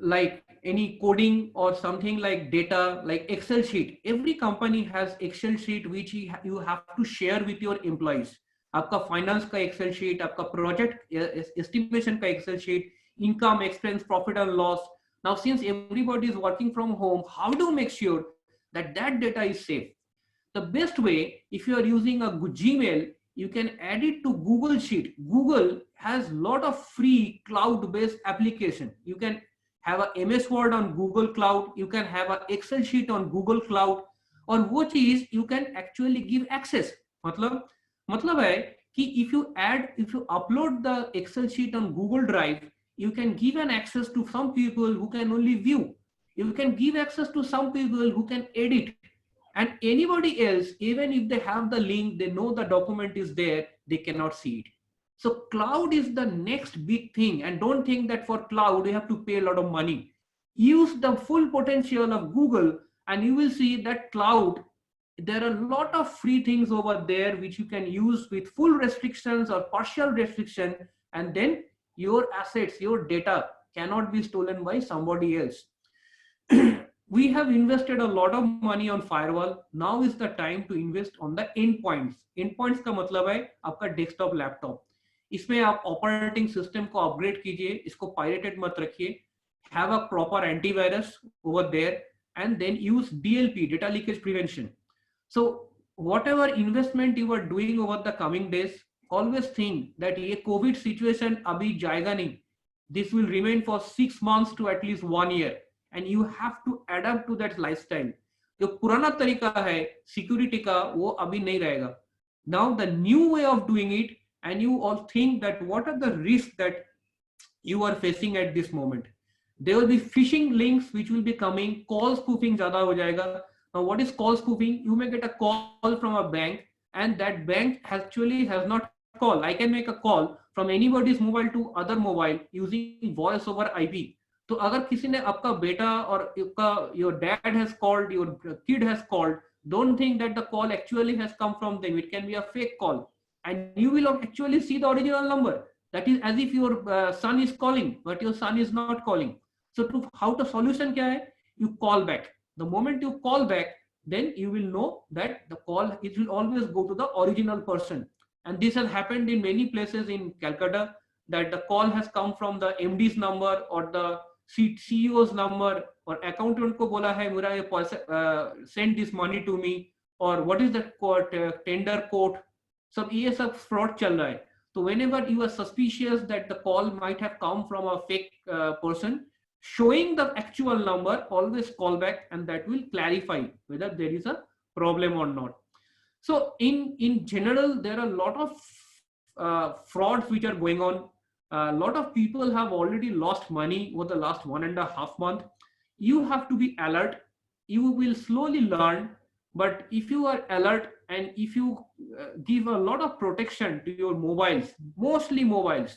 like any coding or something like data, like Excel sheet, every company has Excel sheet which you have to share with your employees. आपका finance का Excel sheet, आपका project estimation का Excel sheet, income, expense, profit and loss. Now, since everybody is working from home, how do you make sure that that data is safe? The best way, if you are using a Gmail, you can add it to Google Sheet. Google has a lot of free cloud-based application. You can have a MS Word on Google Cloud. You can have an Excel sheet on Google Cloud. और वो चीज you can actually give access. मतलब है कि if you upload the Excel sheet on Google Drive, you can give an access to some people who can only view. You can give access to some people who can edit. And anybody else, even if they have the link, they know the document is there, they cannot see it. So cloud is the next big thing. And don't think that for cloud, you have to pay a lot of money. Use the full potential of Google and you will see that cloud, there are a lot of free things over there which you can use with full restrictions or partial restriction, and then your assets, your data cannot be stolen by somebody else. We have invested a lot of money on firewall. Now is the time to invest on the endpoints. Endpoints का मतलब है आपका desktop, laptop. इसमें आप operating system को upgrade कीजिए, इसको pirated मत रखिए. Have a proper antivirus over there, and then use DLP, data leakage prevention. So whatever investment you are doing over the coming days, always think that ये COVID situation अभी जाएगा नहीं. This will remain for 6 months to at least 1 year, and you have to adapt to that lifestyle. जो पुराना तरीका है security का वो अभी नहीं रहेगा. Now the new way of doing it, and you all think that what are the risks that you are facing at this moment. There will be phishing links which will be coming. Call spoofing ज़्यादा हो जाएगा. Now, what is call spoofing? You may get a call from a bank, and that bank actually has not called. I can make a call from anybody's mobile to other mobile using voice over IP. तो अगर किसी ने आपका बेटा और your dad has called, your kid has called, don't think that the call actually has come from them. It can be a fake call, and you will actually see the original number. That is as if your son is calling, but your son is not calling. So how to solution kya hai? You call back. The moment you call back, then you will know that the call, it will always go to the original person. And this has happened in many places in Calcutta, that the call has come from the MD's number or the CEO's number, or accountant को बोला है मेरा ये पैसा send this money to me, or what is the quote, tender quote, सब ये सब fraud चल रहा है. So whenever you are suspicious that the call might have come from a fake person, showing the actual number, always call back, and that will clarify whether there is a problem or not. So in general, there are a lot of frauds which are going on. A lot of people have already lost money over the last 1.5 months. You have to be alert. You will slowly learn, but if you are alert and if you give a lot of protection to your mobiles, mostly mobiles,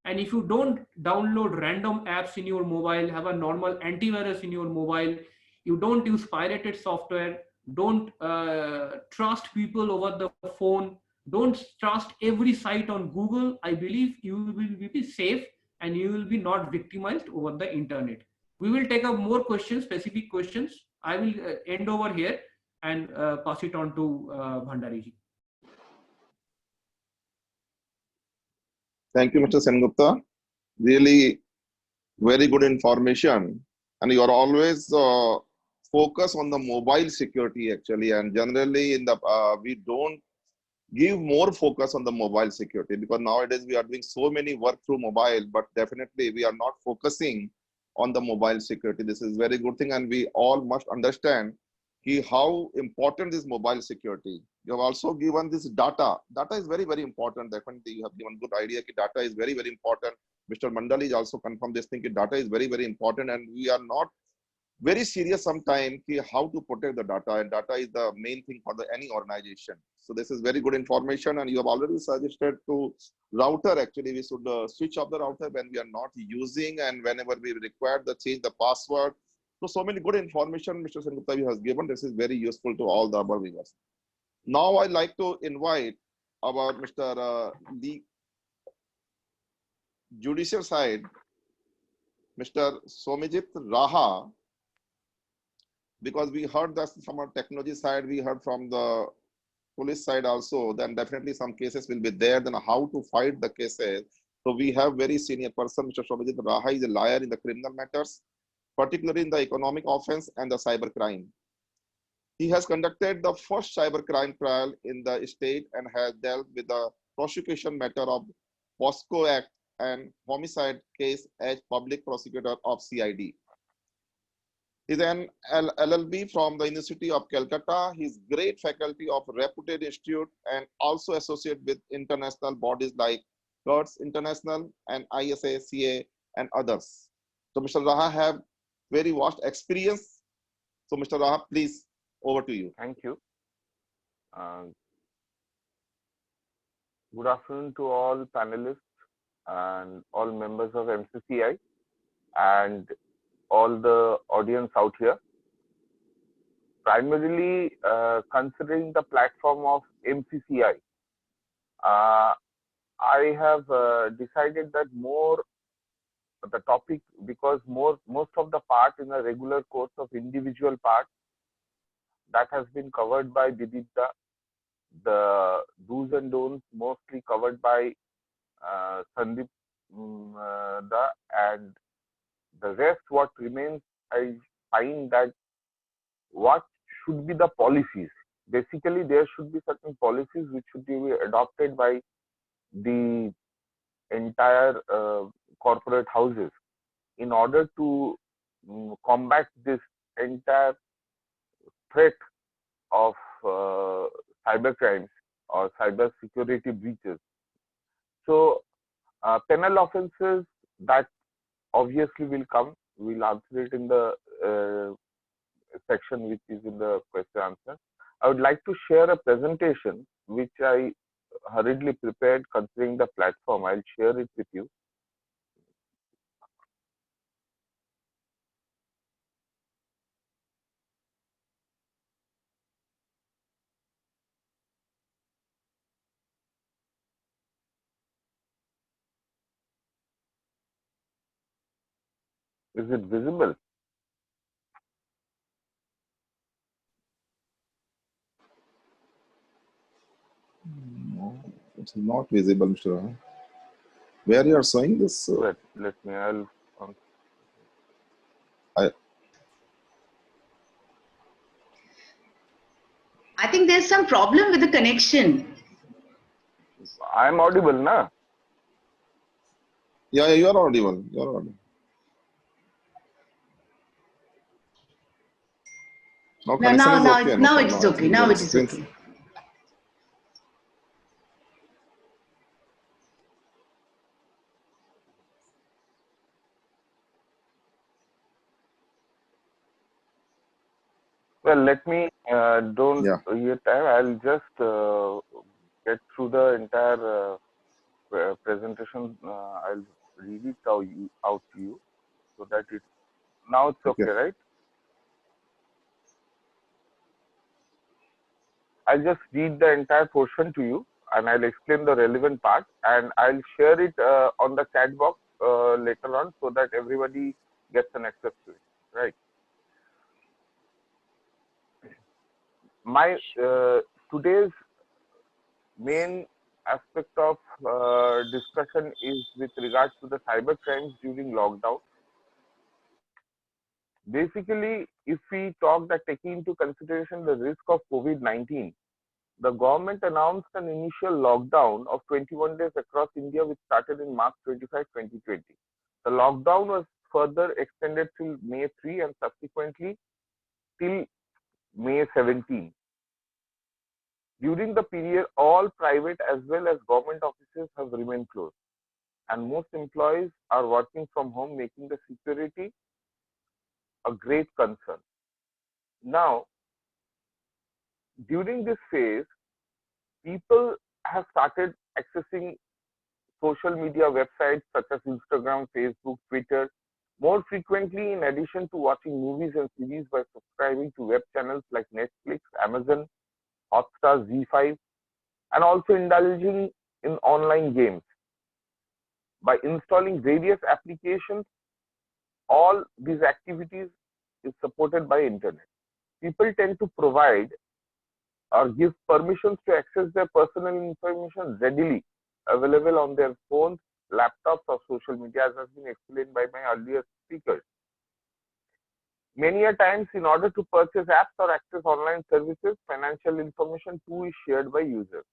and if you don't download random apps in your mobile, have a normal antivirus in your mobile, you don't use pirated software, don't trust people over the phone, don't trust every site on Google, I believe you will be safe and you will be not victimized over the internet. We will take up more questions, specific questions. I will end over here and pass it on to Bhandari ji. Thank you, Mr. Sengupta. Really very good information. And you are always focus on the mobile security actually. And generally in the, we don't give more focus on the mobile security because nowadays we are doing so many work through mobile, but definitely we are not focusing on the mobile security. This is very good thing. And we all must understand how important is mobile security. You have also given this data. Data is very, very important. Definitely you have given good idea that data is very, very important. Mr. Mandal is also confirmed this thing that data is very, very important, and we are not very serious sometimes how to protect the data, and data is the main thing for any organization. So this is very good information, and you have already suggested to router actually we should switch off the router when we are not using, and whenever we require the change the password. So many good information Mr. Sengupta has given. This is very useful to all the above viewers. Now I'd like to invite our Mr. the judicial side, Mr. Somijit Raha, because we heard that from our technology side, we heard from the police side also, then definitely some cases will be there, then how to fight the cases. So we have very senior person, Mr. Somijit Raha is a lawyer in the criminal matters, particularly in the economic offense and the cyber crime. He has conducted the first cyber crime trial in the state and has dealt with the prosecution matter of POSCO Act and homicide case as public prosecutor of CID. He's an LLB from the University of Calcutta. He's great faculty of reputed institute and also associated with international bodies like CURTS International and ISACA and others. So Mr. Raha have very vast experience. So Mr. Raha, please, over to you. Thank you. Good afternoon to all panelists and all members of MCCI and all the audience out here. Primarily considering the platform of MCCI, I have decided that more the topic, because most of the part in a regular course of individual part that has been covered by Didita, the do's and don'ts mostly covered by Sandeep and the rest what remains, I find that what should be the policies. Basically, there should be certain policies which should be adopted by the entire corporate houses in order to combat this entire threat of cyber crimes or cyber security breaches. So penal offenses that obviously will come, we'll answer it in the section which is in the question answer. I would like to share a presentation which I hurriedly prepared considering the platform. I'll share it with you. Is it visible? No, it's not visible, Mr. Rahul. Where you are showing this? Let me, I'll, I, I think there's some problem with the connection. I'm audible, na? yeah, you are audible. You are audible. Now No, connection is now, okay. now No it is problem. I okay. think Now your it is screen. okay. Well, let me, don't Yeah. hear time. I'll just get through the entire presentation. I'll read it out to you so that it, now it's Okay. okay, right? I'll just read the entire portion to you and I'll explain the relevant part and I'll share it on the chat box later on so that everybody gets an access to it, right? My today's main aspect of discussion is with regards to the cyber crimes during lockdown. Basically, if we talk that taking into consideration the risk of COVID-19, the government announced an initial lockdown of 21 days across India, which started in March 25, 2020. The lockdown was further extended till May 3 and subsequently till May 17. During the period, all private as well as government offices have remained closed, and most employees are working from home, making the security a great concern. Now, during this phase, people have started accessing social media websites such as Instagram, Facebook, Twitter more frequently, in addition to watching movies and series by subscribing to web channels like Netflix, Amazon, Hotstar, Z5, and also indulging in online games. By installing various applications, all these activities is supported by internet. People tend to provide or give permissions to access their personal information readily available on their phones, laptops, or social media, as has been explained by my earlier speakers. Many a times, in order to purchase apps or access online services, financial information too is shared by users.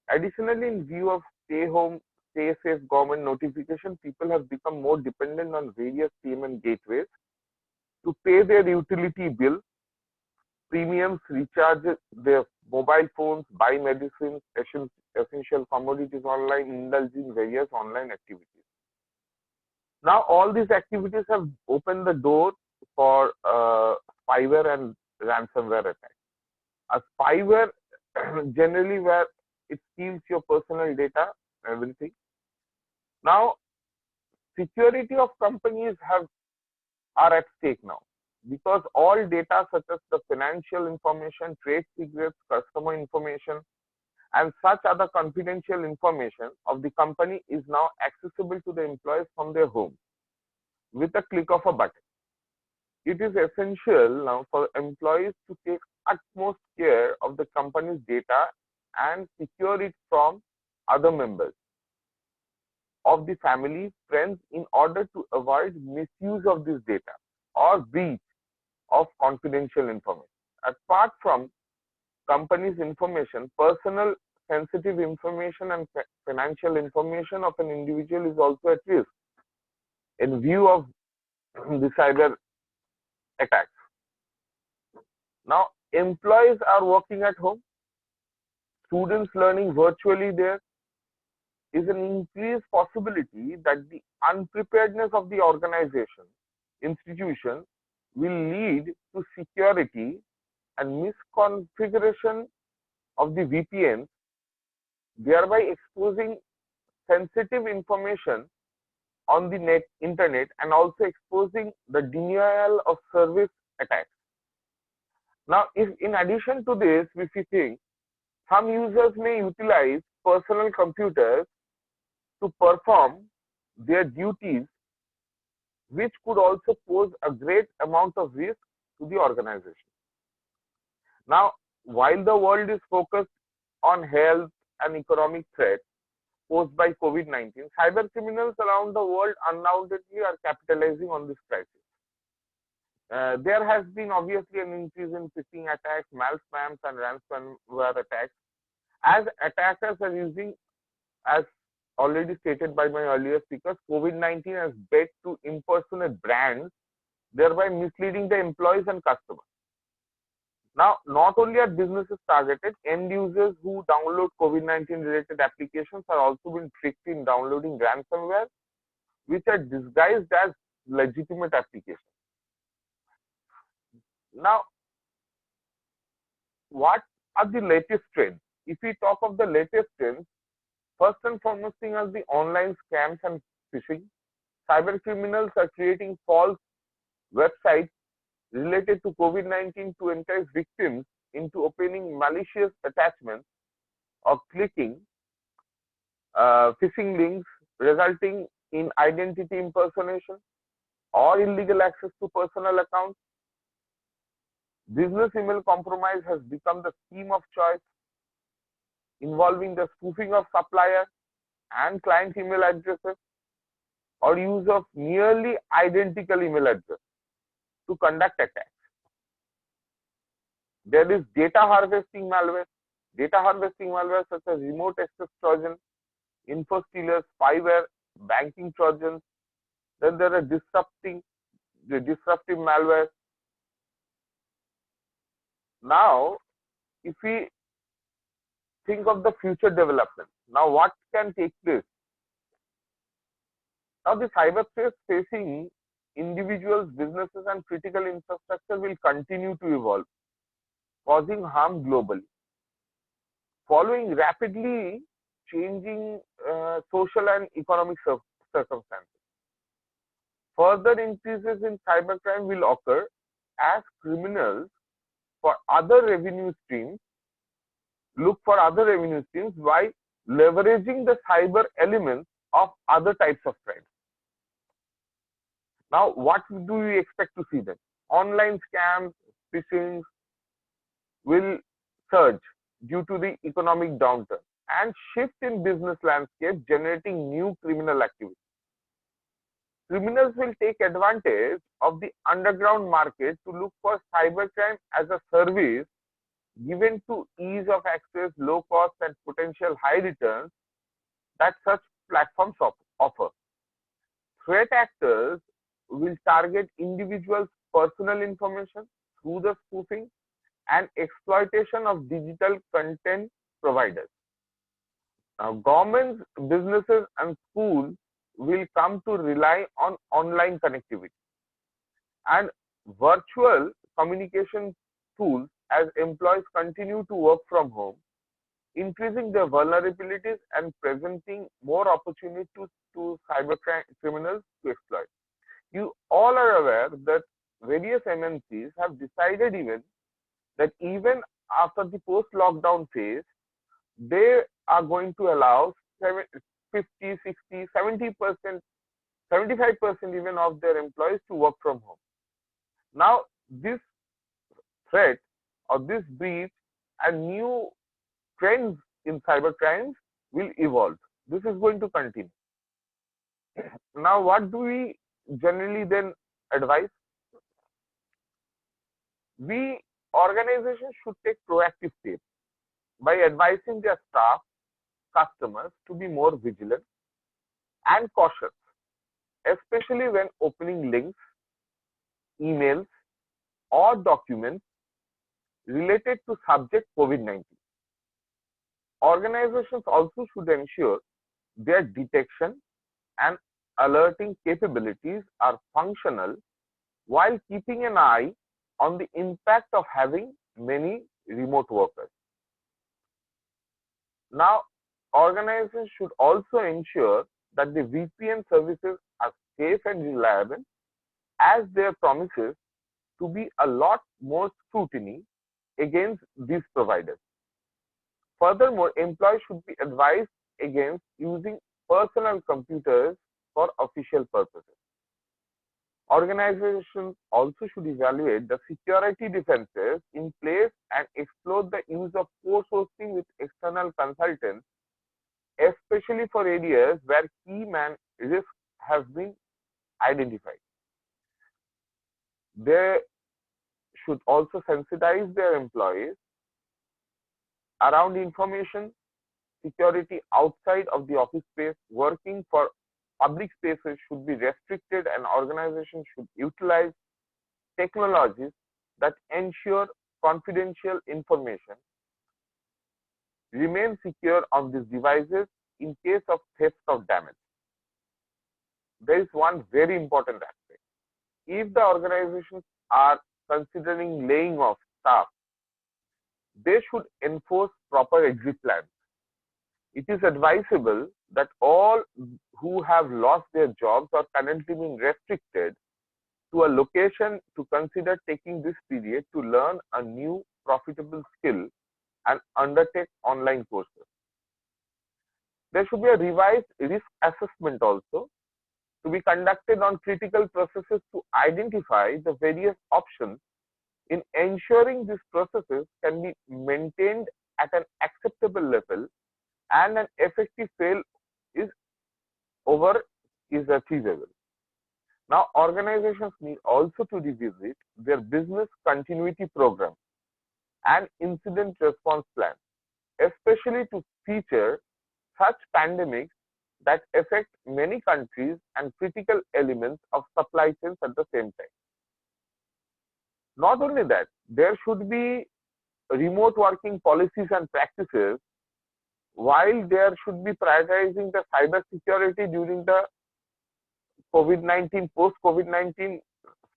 Additionally, in view of stay home, stay safe government notification, people have become more dependent on various payment gateways to pay their utility bill, premiums, recharge their mobile phones, buy medicines, essential commodities online, indulge in various online activities. Now, all these activities have opened the door for spyware and ransomware attacks. A spyware generally where it steals your personal data, everything. Now, security of companies are at stake now, because all data such as the financial information, trade secrets, customer information, and such other confidential information of the company is now accessible to the employees from their home with a click of a button. It is essential now for employees to take utmost care of the company's data and secure it from other members of the family, friends, in order to avoid misuse of this data or breach of confidential information. Apart from company's information, personal sensitive information and financial information of an individual is also at risk in view of the cyber attacks. Now, employees are working at home, students learning virtually. There is an increased possibility that the unpreparedness of the organization, institution, will lead to security and misconfiguration of the VPNs, thereby exposing sensitive information on the internet and also exposing the denial of service attacks. Now, if in addition to this, if we think some users may utilize personal computers to perform their duties which could also pose a great amount of risk to the organization. Now, while the world is focused on health and economic threats posed by COVID-19, cyber criminals around the world undoubtedly are capitalizing on this crisis. There has been obviously an increase in phishing attacks, malspams, and ransomware attacks, as attackers are using, as already stated by my earlier speakers, COVID-19 as bait to impersonate brands, thereby misleading the employees and customers. Now, not only are businesses targeted, end users who download COVID-19 related applications are also being tricked in downloading ransomware, which are disguised as legitimate applications. Now, what are the latest trends? If we talk of the latest trends, first and foremost thing are the online scams and phishing. Cyber criminals are creating false websites related to COVID-19 to entice victims into opening malicious attachments or clicking phishing links, resulting in identity impersonation or illegal access to personal accounts. Business email compromise has become the scheme of choice, involving the spoofing of supplier and client email addresses or use of nearly identical email address to conduct attacks. There is data harvesting malware. Data harvesting malware such as remote access trojan, info stealers, spyware, banking trojans. Then there are disruptive malware. Now, if we think of the future development, now what can take place? Now, the cyber threats facing individuals, businesses, and critical infrastructure will continue to evolve, causing harm globally. Following rapidly changing social and economic circumstances, further increases in cybercrime will occur as criminals for other revenue streams look for other revenue streams by leveraging the cyber elements of other types of crimes. Now, what do we expect to see then? Online scams, phishing will surge due to the economic downturn and shift in business landscape, generating new criminal activity. Criminals will take advantage of the underground market to look for cybercrime as a service given to ease of access, low cost, and potential high returns that such platforms offer. Threat actors will target individuals' personal information through the spoofing and exploitation of digital content providers. Now, governments, businesses, and schools will come to rely on online connectivity and virtual communication tools as employees continue to work from home, increasing their vulnerabilities and presenting more opportunities to cyber criminals to exploit. You all are aware that various MNCs have decided that even after the post-lockdown phase, they are going to allow 50, 60, 70%, 75% even of their employees to work from home. Now, this threat or this breach and new trends in cyber crimes will evolve. This is going to continue. Now, what do we generally then advise? We organizations should take proactive steps by advising their staff, customers to be more vigilant and cautious, especially when opening links, emails, or documents related to subject COVID-19. Organizations also should ensure their detection and alerting capabilities are functional while keeping an eye on the impact of having many remote workers. Now, organizations should also ensure that the VPN services are safe and reliable, as their promises to be a lot more scrutiny against these providers. Furthermore, employees should be advised against using personal computers for official purposes. Organizations also should evaluate the security defenses in place and explore the use of co-sourcing with external consultants, especially for areas where key man risks have been identified. They should also sensitize their employees around information security outside of the office space. Working for public spaces should be restricted, and organizations should utilize technologies that ensure confidential information remain secure on these devices in case of theft or damage. There is one very important aspect. If the organizations are considering laying off staff, they should enforce proper exit plans. It is advisable that all who have lost their jobs or currently being restricted to a location to consider taking this period to learn a new profitable skill and undertake online courses. There should be a revised risk assessment also to be conducted on critical processes to identify the various options in ensuring these processes can be maintained at an acceptable level and an effective fail is achievable. Now, organizations need also to revisit their business continuity program and incident response plan, especially to feature such pandemics that affect many countries and critical elements of supply chains at the same time. Not only that, there should be remote working policies and practices, while there should be prioritizing the cyber security during the COVID-19, post-COVID-19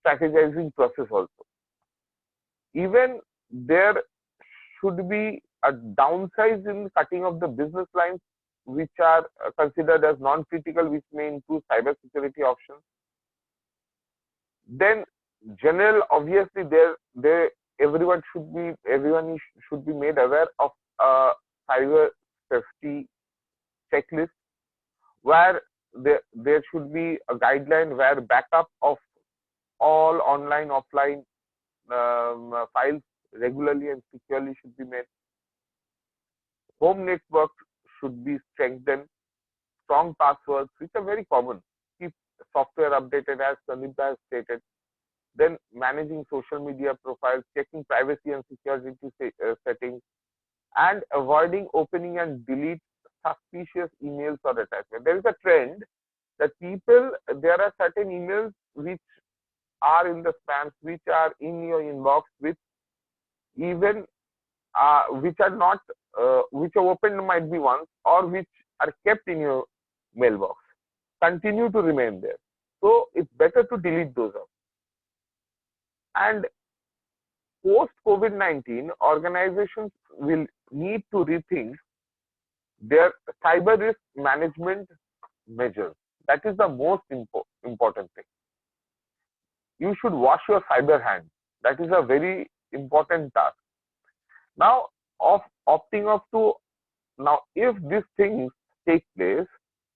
strategizing process also. Even there should be a downsize in cutting of the business lines which are considered as non-critical, which may include cyber security options. Then general, obviously everyone should be made aware of a cyber safety checklist where there should be a guideline where backup of all online, offline files regularly and securely should be made. Home network should be strengthened. Strong passwords, which are very common. Keep software updated as Sandeep has stated. Then managing social media profiles, checking privacy and security settings, and avoiding opening and delete suspicious emails or attachments. There is a trend that there are certain emails which are in the spams, which are in your inbox, which even which are not, which are opened might be once, or which are kept in your mailbox, continue to remain there. So it's better to delete those out. And post-COVID-19, organizations will need to rethink their cyber risk management measures. That is the most important thing. You should wash your cyber hands. That is a very important task. Now, opting off to, now if these things take place,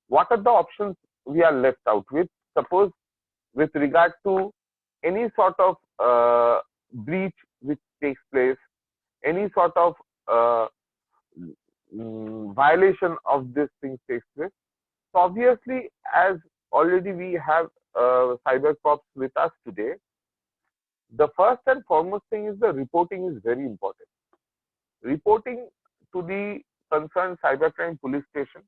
what are the options we are left out with? Suppose with regard to any sort of breach which takes place, any sort of violation of this thing takes place. So obviously, as already we have cyber cops with us today, the first and foremost thing is the reporting is very important. Reporting to the concerned cybercrime police station,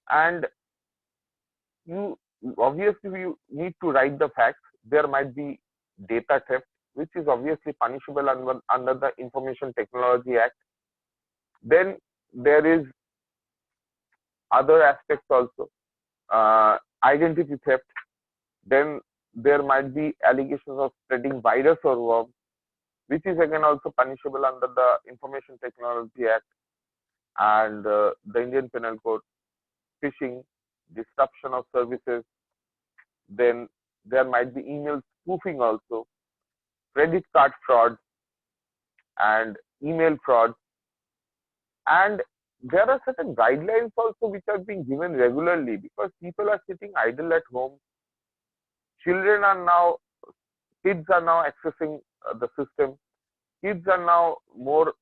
and you need to write the facts. There might be data theft, which is obviously punishable under the Information Technology Act. Then there is other aspects also, identity theft. Then there might be allegations of spreading virus or worm, which is again also punishable under the Information Technology Act and the Indian Penal Code. Phishing, disruption of services. Then there might be email spoofing also, credit card fraud and email fraud. And there are certain guidelines also which are being given regularly, because people are sitting idle at home. Children are now, kids are now accessing the system. Kids are now more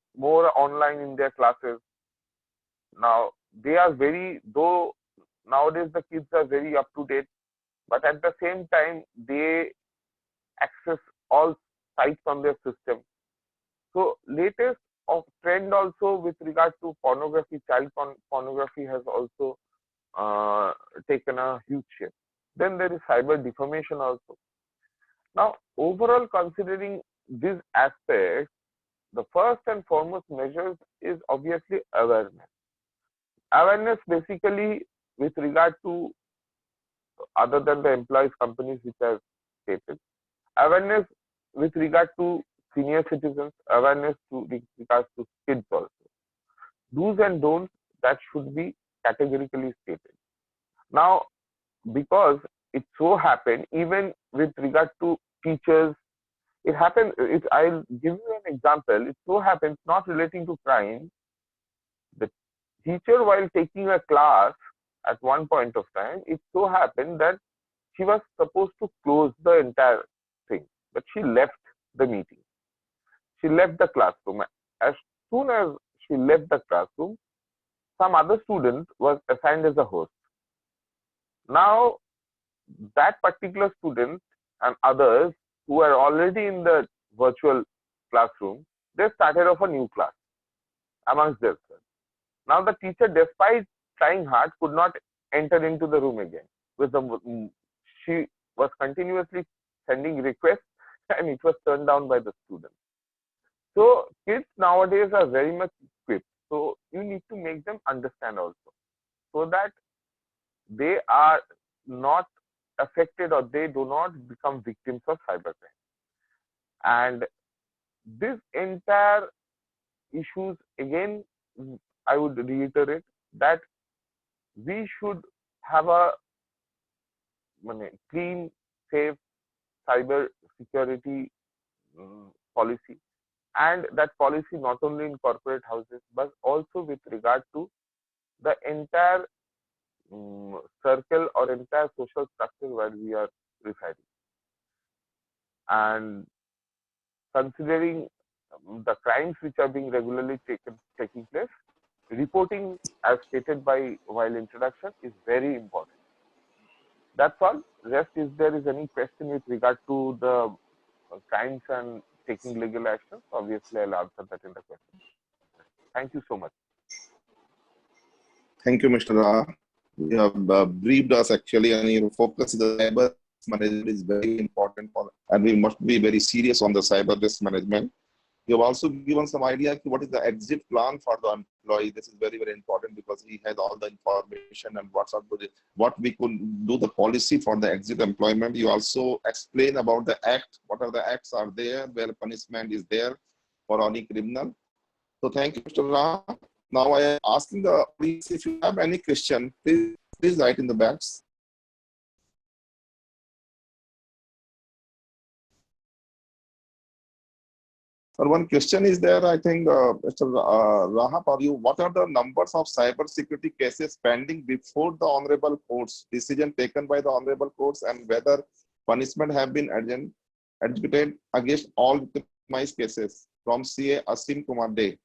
online in their classes. Now they are though nowadays the kids are very up to date, but at the same time they access all sites on their system. So latest of trend also with regard to pornography, child pornography has also taken a huge shift. Then there is cyber defamation also. Now overall, considering these aspects, the first and foremost measures is obviously awareness. Awareness basically with regard to, other than the employees companies which are stated, awareness with regard to senior citizens, awareness with regards to kids also. Do's and don'ts that should be categorically stated. Now, because it so happened, even with regard to teachers, it happened, I'll give you an example. It so happens, not relating to crime, the teacher while taking a class at one point of time, it so happened that she was supposed to close the entire thing, but she left the meeting. She left the classroom. As soon as she left the classroom, some other student was assigned as a host. Now, that particular student and others who were already in the virtual classroom, they started off a new class amongst themselves. Now, the teacher, despite trying hard, could not enter into the room again. She was continuously sending requests and it was turned down by the students. So kids nowadays are very much equipped. So you need to make them understand also, so that they are not affected or they do not become victims of cybercrime. And this entire issues, again, I would reiterate that we should have a clean, safe cyber security policy, and that policy not only in corporate houses but also with regard to the entire circle or entire social structure where we are residing. And considering the crimes which are being regularly taking place, reporting, as stated by while introduction, is very important. That's all. Rest, if there is any question with regard to the crimes and taking legal action, obviously I'll answer that in the question. Thank you so much. Thank you, Mr. Rao. You have briefed us actually, and your focus in the cyber management is very important, and we must be very serious on the cyber risk management. You have also given some idea of what is the exit plan for the employee. This is very, very important because he has all the information and what we could do the policy for the exit employment. You also explain about the act, what are the acts are there, where punishment is there for any criminal. So thank you, Mr. Rao. Now I am asking the audience, if you have any question, please write in the box. One question is there, I think, Mr. Raha, for you. What are the numbers of cyber security cases pending before the honorable courts, decision taken by the honorable courts, and whether punishment have been adjudicated against all victimized cases? From CA Asim Kumar Dey.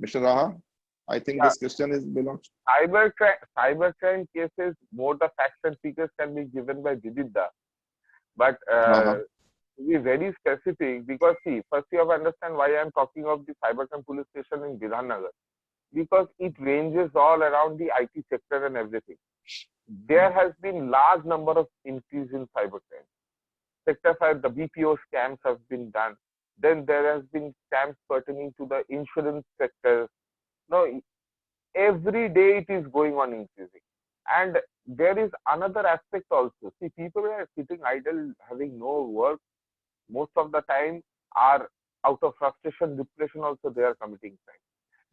Mr. Raha, I think this question is belongs. Cybercrime cases, more the facts and figures can be given by Didida. But to be very specific, because see, first you have to understand why I am talking of the cybercrime police station in Bidhannagar, because it ranges all around the IT sector and everything. There has been large number of increase in cybercrime. Sector 5, the BPO scams have been done. Then there has been scams pertaining to the insurance sector. Now, every day it is going on increasing. And there is another aspect also. See, people are sitting idle, having no work. Most of the time are out of frustration, depression also they are committing crime.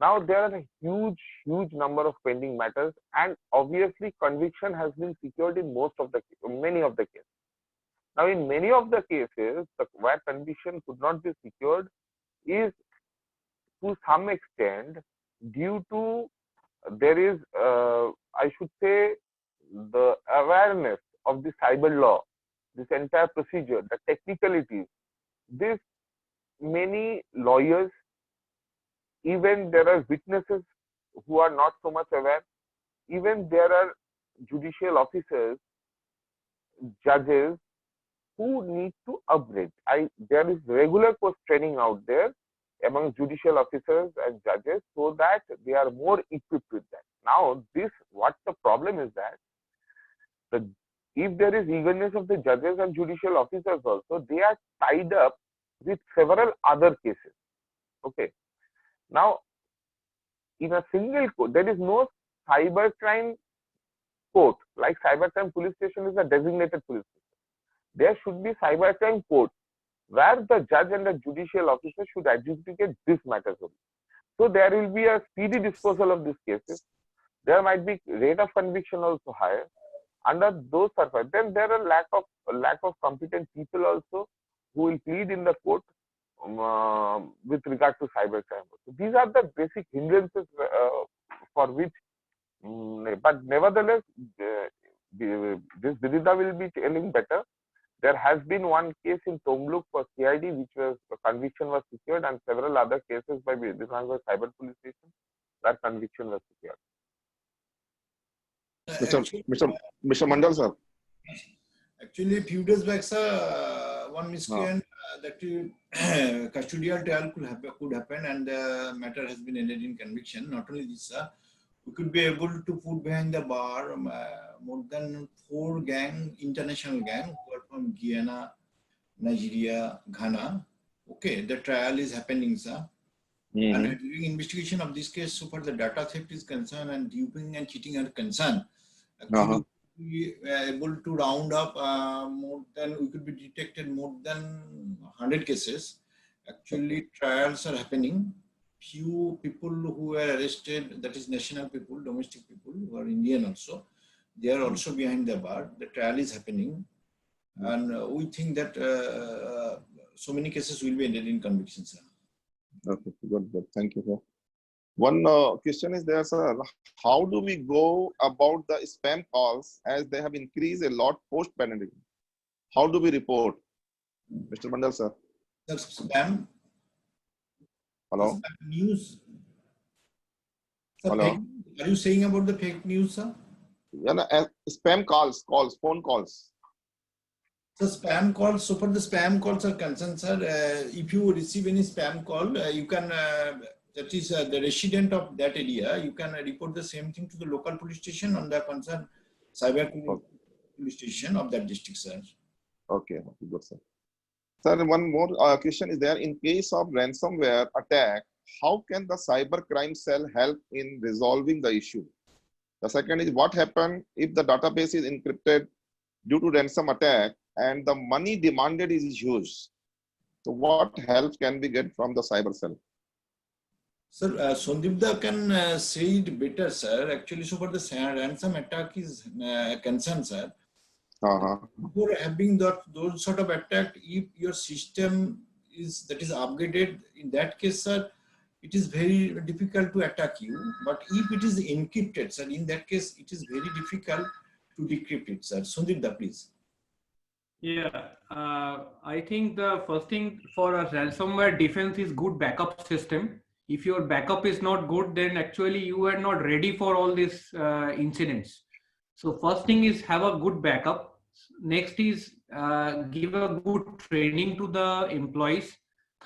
Now there are a huge number of pending matters, and obviously conviction has been secured in many of the cases. Now in many of the cases, where conviction could not be secured is to some extent due to there is, I should say, the awareness of the cyber law, this entire procedure, the technicalities, this many lawyers, even there are witnesses who are not so much aware, even there are judicial officers, judges who need to upgrade. There is regular course training out there among judicial officers and judges so that they are more equipped with that. Now, what the problem is that if there is eagerness of the judges and judicial officers also, they are tied up with several other cases. Okay. Now, in a single court, there is no cybercrime court, like cybercrime police station is a designated police station. There should be cybercrime court where the judge and the judicial officer should adjudicate these matters only. So there will be a speedy disposal of these cases. There might be rate of conviction also higher. Under those circumstances, then there are lack of competent people also who will plead in the court with regard to cybercrime. So these are the basic hindrances for which, but nevertheless, this Vidita will be telling better. There has been one case in Tomluk for CID, which was conviction was secured, and several other cases by Vidhangarh Cyber Police Station where conviction was secured. Mr. Mandal, sir. Actually, a few days back, sir, one miscreant that custodial trial could happen, and the matter has been ended in conviction. Not only this, sir, we could be able to put behind the bar more than 4 international gang who are from Guyana, Nigeria, Ghana. Okay, the trial is happening, sir. And during investigation of this case, so far the data theft is concerned and duping and cheating are concerned. Actually, we were able to round up we could be detected more than 100 cases. Actually, trials are happening. Few people who were arrested, that is national people, domestic people who are Indian also, they are also behind the bar. The trial is happening. And we think that so many cases will be ended in conviction, sir. Okay, good. Thank you, sir. One question is there, sir. How do we go about the spam calls as they have increased a lot post-pandemic? How do we report? Mr. Mandal, sir. Sir, spam. Hello? Spam news. Sir, Hello? Are you saying about the fake news, sir? Yeah, no, spam calls, phone calls. So spam calls, so for the spam calls are concerned, sir, if you receive any spam call, you can, that is the resident of that area, you can report the same thing to the local police station on the concerned cyber police station of that district, sir. Okay, good, sir. Sir, one more question is there. In case of ransomware attack, how can the cyber crime cell help in resolving the issue? The second is, what happens if the database is encrypted due to ransom attack and the money demanded is huge? So what help can we get from the cyber cell? Sir, Sondipda can say it better, sir. Actually, so for the ransom attack is concerned, sir. Before having those sort of attack, if your system is upgraded, in that case, sir, it is very difficult to attack you. But if it is encrypted, sir, in that case, it is very difficult to decrypt it, sir. Sondipda, please. Yeah, I think the first thing for a ransomware defense is good backup system. If your backup is not good, then actually you are not ready for all these incidents. So first thing is have a good backup. Next is give a good training to the employees.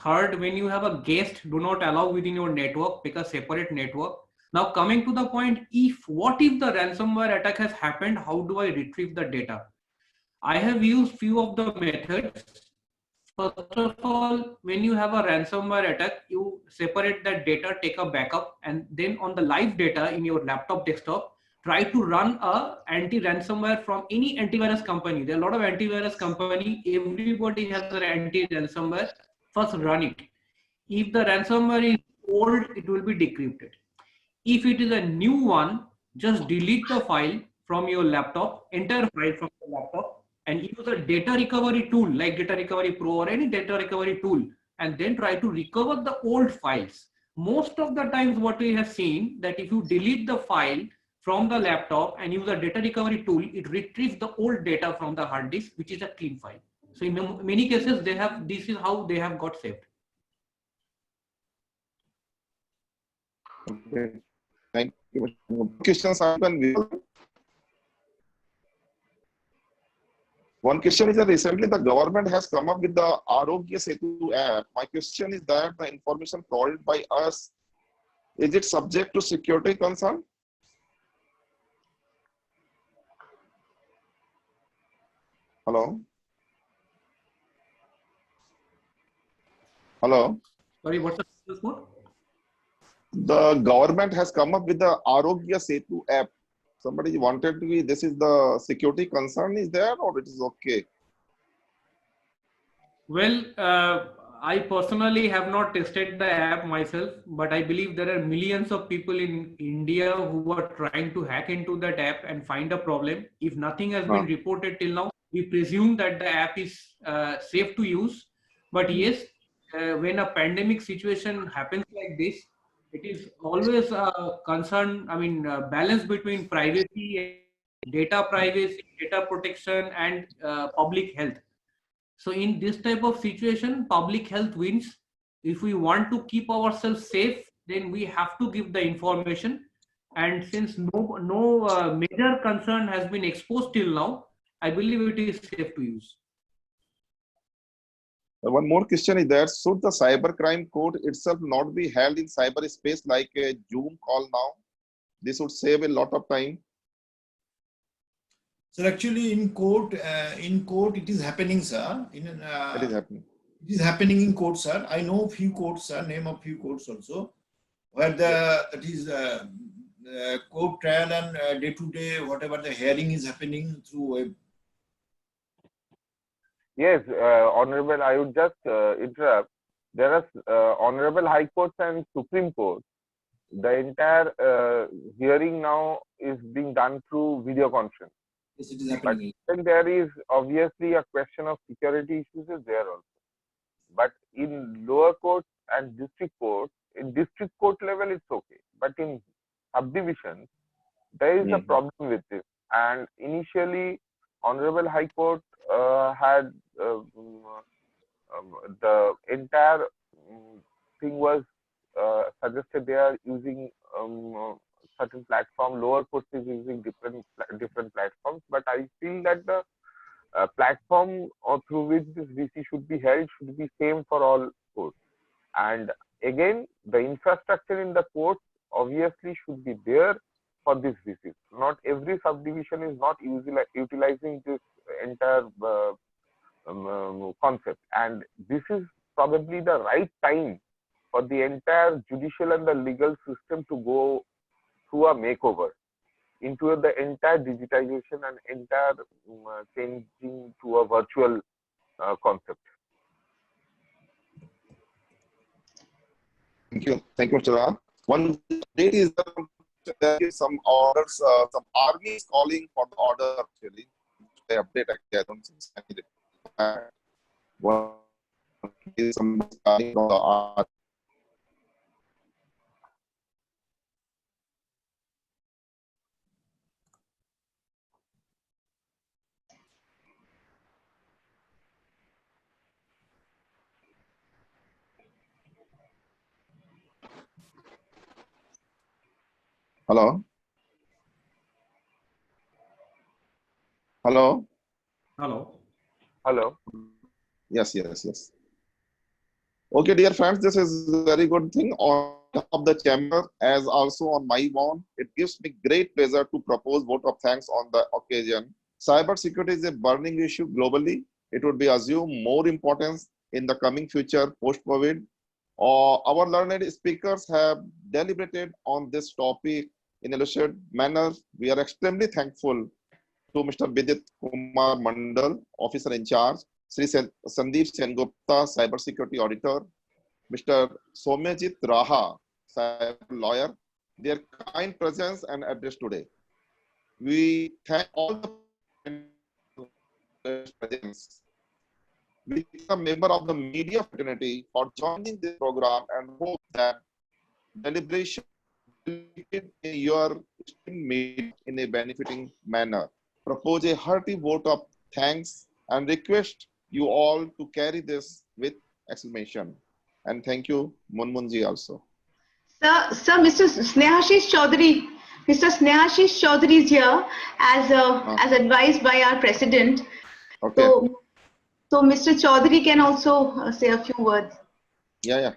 Third, when you have a guest, do not allow within your network, pick a separate network. Now coming to the point, what if the ransomware attack has happened, how do I retrieve the data? I have used few of the methods. First of all, when you have a ransomware attack, you separate that data, take a backup, and then on the live data in your laptop desktop, try to run a anti-ransomware from any antivirus company. There are a lot of antivirus company. Everybody has an anti-ransomware. First run it. If the ransomware is old, it will be decrypted. If it is a new one, just delete the file from your laptop, entire file from the laptop, and use a data recovery tool like Data Recovery Pro or any data recovery tool, and then try to recover the old files. Most of the times what we have seen that if you delete the file from the laptop and use a data recovery tool, it retrieves the old data from the hard disk, which is a clean file. So in many cases, this is how they have got saved. Okay. Thank you. Questions are one question is that recently the government has come up with the Arogya Setu app. My question is that the information provided by us, is it subject to security concern? Hello? Hello? Sorry, what's the question? The government has come up with the Arogya Setu app. Somebody wanted to be, this is the security concern is there or it is okay? Well, I personally have not tested the app myself, but I believe there are millions of people in India who are trying to hack into that app and find a problem. If nothing has been reported till now, we presume that the app is safe to use. But yes, when a pandemic situation happens like this, it is always a concern. I mean, balance between privacy, data privacy, data protection, and public health. So in this type of situation, public health wins. If we want to keep ourselves safe, then we have to give the information. And since no major concern has been exposed till now, I believe it is safe to use. One more question is that should the cybercrime court itself not be held in cyberspace like a Zoom call now? This would save a lot of time. So actually in court it is happening, sir. It is happening. It is happening in court, sir. I know a few courts, sir, name of few courts also, where that is court trial and day-to-day, whatever the hearing is happening through web. Yes, Honorable, I would just interrupt. There are Honorable High Courts and Supreme Court. The entire hearing now is being done through video conference. Yes, it is happening. But then there is obviously a question of security issues is there also. But in lower courts and district courts, in district court level it's okay. But in subdivisions, there is a problem with this. And initially, Honorable High Court had the entire thing was suggested they are using certain platform. Lower courts is using different platforms, but I feel that the platform or through which this VC should be held should be same for all courts. And again, the infrastructure in the courts obviously should be there for this VC. Not every subdivision is not utilizing this entire concept, and this is probably the right time for the entire judicial and the legal system to go through a makeover into the entire digitization and entire changing to a virtual concept. Thank you, Mr. Ram. One update is that there is some orders, some army is calling for the order actually. The update actually, I don't think one is some calling for the army. Hello? Hello? Hello. Hello. Yes. Okay, dear friends, this is a very good thing on of the chamber as also on my own. It gives me great pleasure to propose vote of thanks on the occasion. Cyber security is a burning issue globally. It would be assumed more importance in the coming future post-COVID. Our learned speakers have deliberated on this topic in a lucid manner. We are extremely thankful to Mr. Vidit Kumar Mandal, Officer in Charge, Sri Sandeep Sengupta, Cybersecurity Auditor, Mr. Somyajit Raha, Cyber Lawyer, their kind presence and address today. We thank all the presence. We are a member of the media fraternity for joining this program and hope that deliberation your meet in a benefiting manner. Propose a hearty vote of thanks and request you all to carry this with exclamation. And thank you, Munmunji also. Sir, Mr. Snehashish Chaudhary, Mr. Snehashish Chaudhary is here as advised by our president. Okay. So Mr. Chaudhary can also say a few words. Yeah.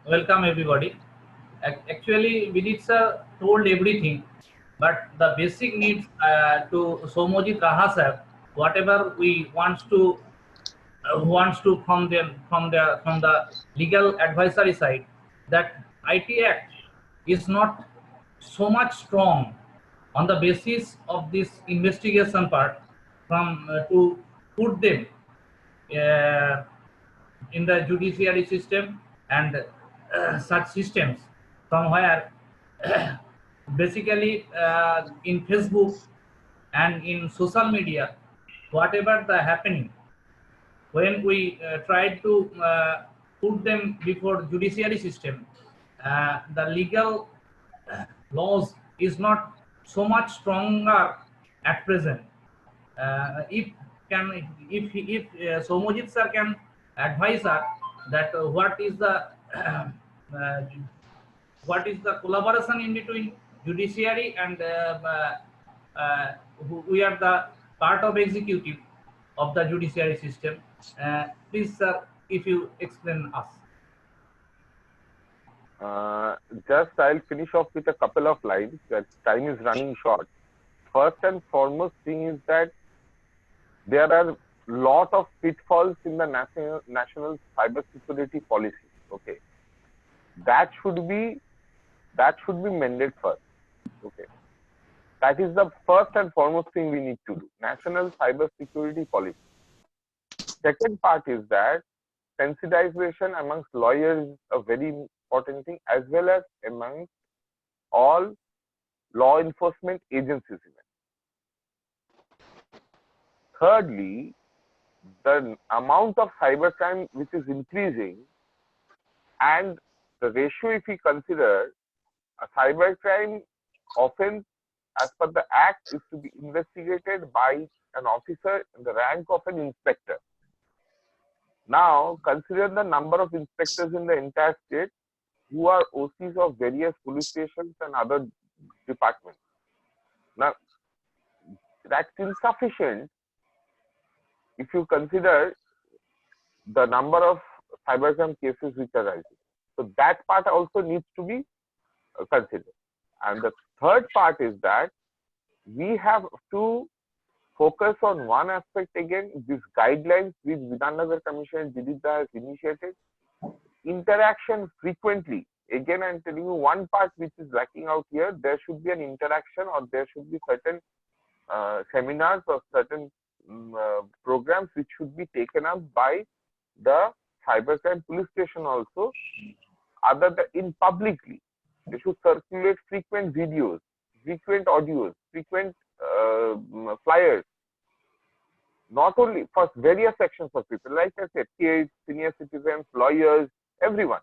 Welcome everybody. Actually, Vidit sir told everything, but the basic needs to Somojit Raha sir, whatever we wants to from the legal advisory side, that IT Act is not so much strong on the basis of this investigation part from to put them in the judiciary system and such systems from where basically in Facebook and in social media, whatever the happening, when we try to put them before judiciary system, the legal laws is not so much stronger at present. If Somojit sir can advise us that what is the collaboration in between judiciary and we are the part of executive of the judiciary system. Please, sir, if you explain us. Just I'll finish off with a couple of lines, that time is running short. First and foremost thing is that there are lot of pitfalls in the national cybersecurity policy. Okay, that should be mended first. Okay, that is the first and foremost thing we need to do. National cybersecurity policy. Second part is that sensitization amongst lawyers is a very important thing, as well as amongst all law enforcement agencies. Thirdly, the amount of cybercrime which is increasing, and the ratio, if we consider, a cybercrime offense as per the Act is to be investigated by an officer in the rank of an inspector. Now, consider the number of inspectors in the entire state who are OCs of various police stations and other departments. Now, that's insufficient if you consider the number of cybercrime cases which are rising. So that part also needs to be considered. And the third part is that we have to focus on one aspect again, these guidelines which Vidhannagar Commission Didita has initiated. Interaction frequently. Again, I'm telling you one part which is lacking out here. There should be an interaction, or there should be certain seminars or certain programs which should be taken up by the cybercrime police station also, other than in publicly. They should circulate frequent videos, frequent audios, frequent flyers, not only for various sections of people, like I said, kids, senior citizens, lawyers, everyone.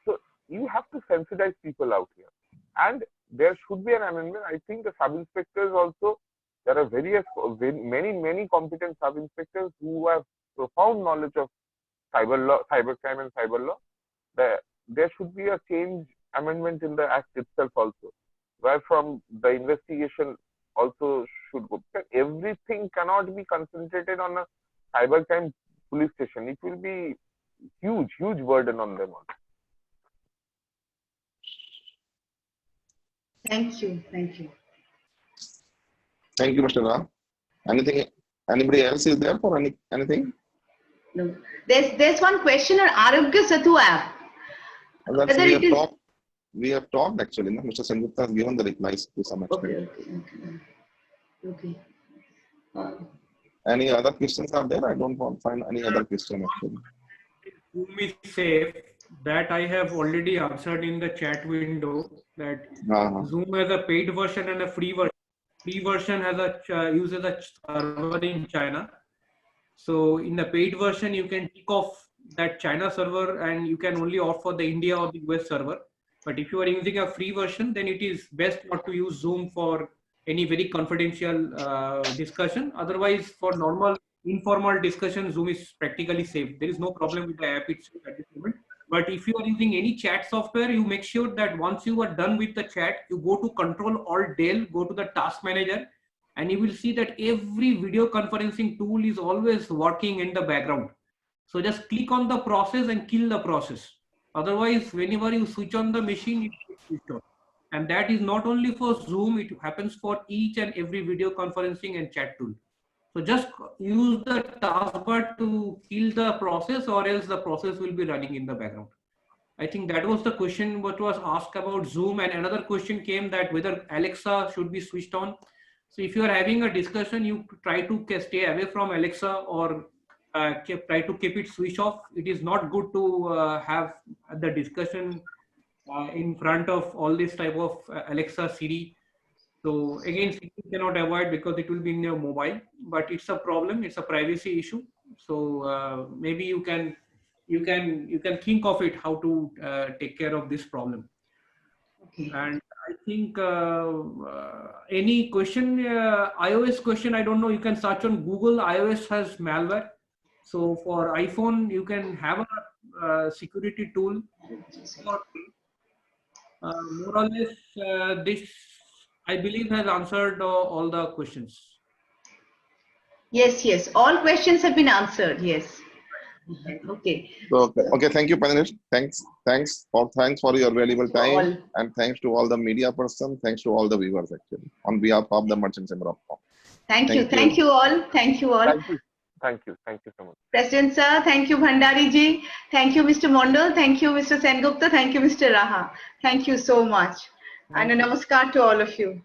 So you have to sensitize people out here, and there should be an amendment. I think the sub-inspectors also, there are many competent sub-inspectors who have profound knowledge of cyber law, cybercrime and cyber law. There should be a change amendment in the Act itself also, where from the investigation also should go. Everything cannot be concentrated on a cybercrime police station. It will be huge burden on them also. Thank you. Thank you, Mr. Ram. Anybody else is there for anything? No. There's one question on Arogya Setu app. We have talked actually. No? Mr. Sengupta has given the replies to some extent. Okay. Any other questions are there? I don't find any other question actually. Zoom is safe. That I have already answered in the chat window, that Zoom has a paid version and a free version. Free version uses a server in China. So in the paid version, you can tick off that China server and you can only opt for the India or the US server. But if you are using a free version, then it is best not to use Zoom for any very confidential discussion. Otherwise, for normal informal discussion, Zoom is practically safe. There is no problem with the app itself at this moment. But if you are using any chat software, you make sure that once you are done with the chat, you go to Control Alt Del, go to the Task Manager, and you will see that every video conferencing tool is always working in the background. So just click on the process and kill the process. Otherwise, whenever you switch on the machine, it gets switched on. And that is not only for Zoom, it happens for each and every video conferencing and chat tool. So just use the taskbar to kill the process, or else the process will be running in the background. I think that was the question what was asked about Zoom. And another question came that whether Alexa should be switched on. So if you are having a discussion, you try to stay away from Alexa or try to keep it switched off. It is not good to have the discussion in front of all this type of Alexa, Siri. So again, Siri cannot avoid because it will be in your mobile, but it's a problem. It's a privacy issue. So maybe you can think of it how to take care of this problem. Okay. And I think any question, iOS question, I don't know. You can search on Google. iOS has malware. So for iPhone, you can have a security tool. More or less, this I believe has answered all the questions. Yes, yes. All questions have been answered. Yes. Okay. Okay. Thank you, panelists. Thanks for your valuable time, and thanks to all the media person. Thanks to all the viewers actually on behalf of the Merchant Chamber of Commerce. Thank you all. Thank you all. Thank you so much. President sir, thank you Bhandari ji. Thank you Mr. Mondal. Thank you Mr. Sengupta. Thank you Mr. Raha. Thank you so much. And a namaskar to all of you.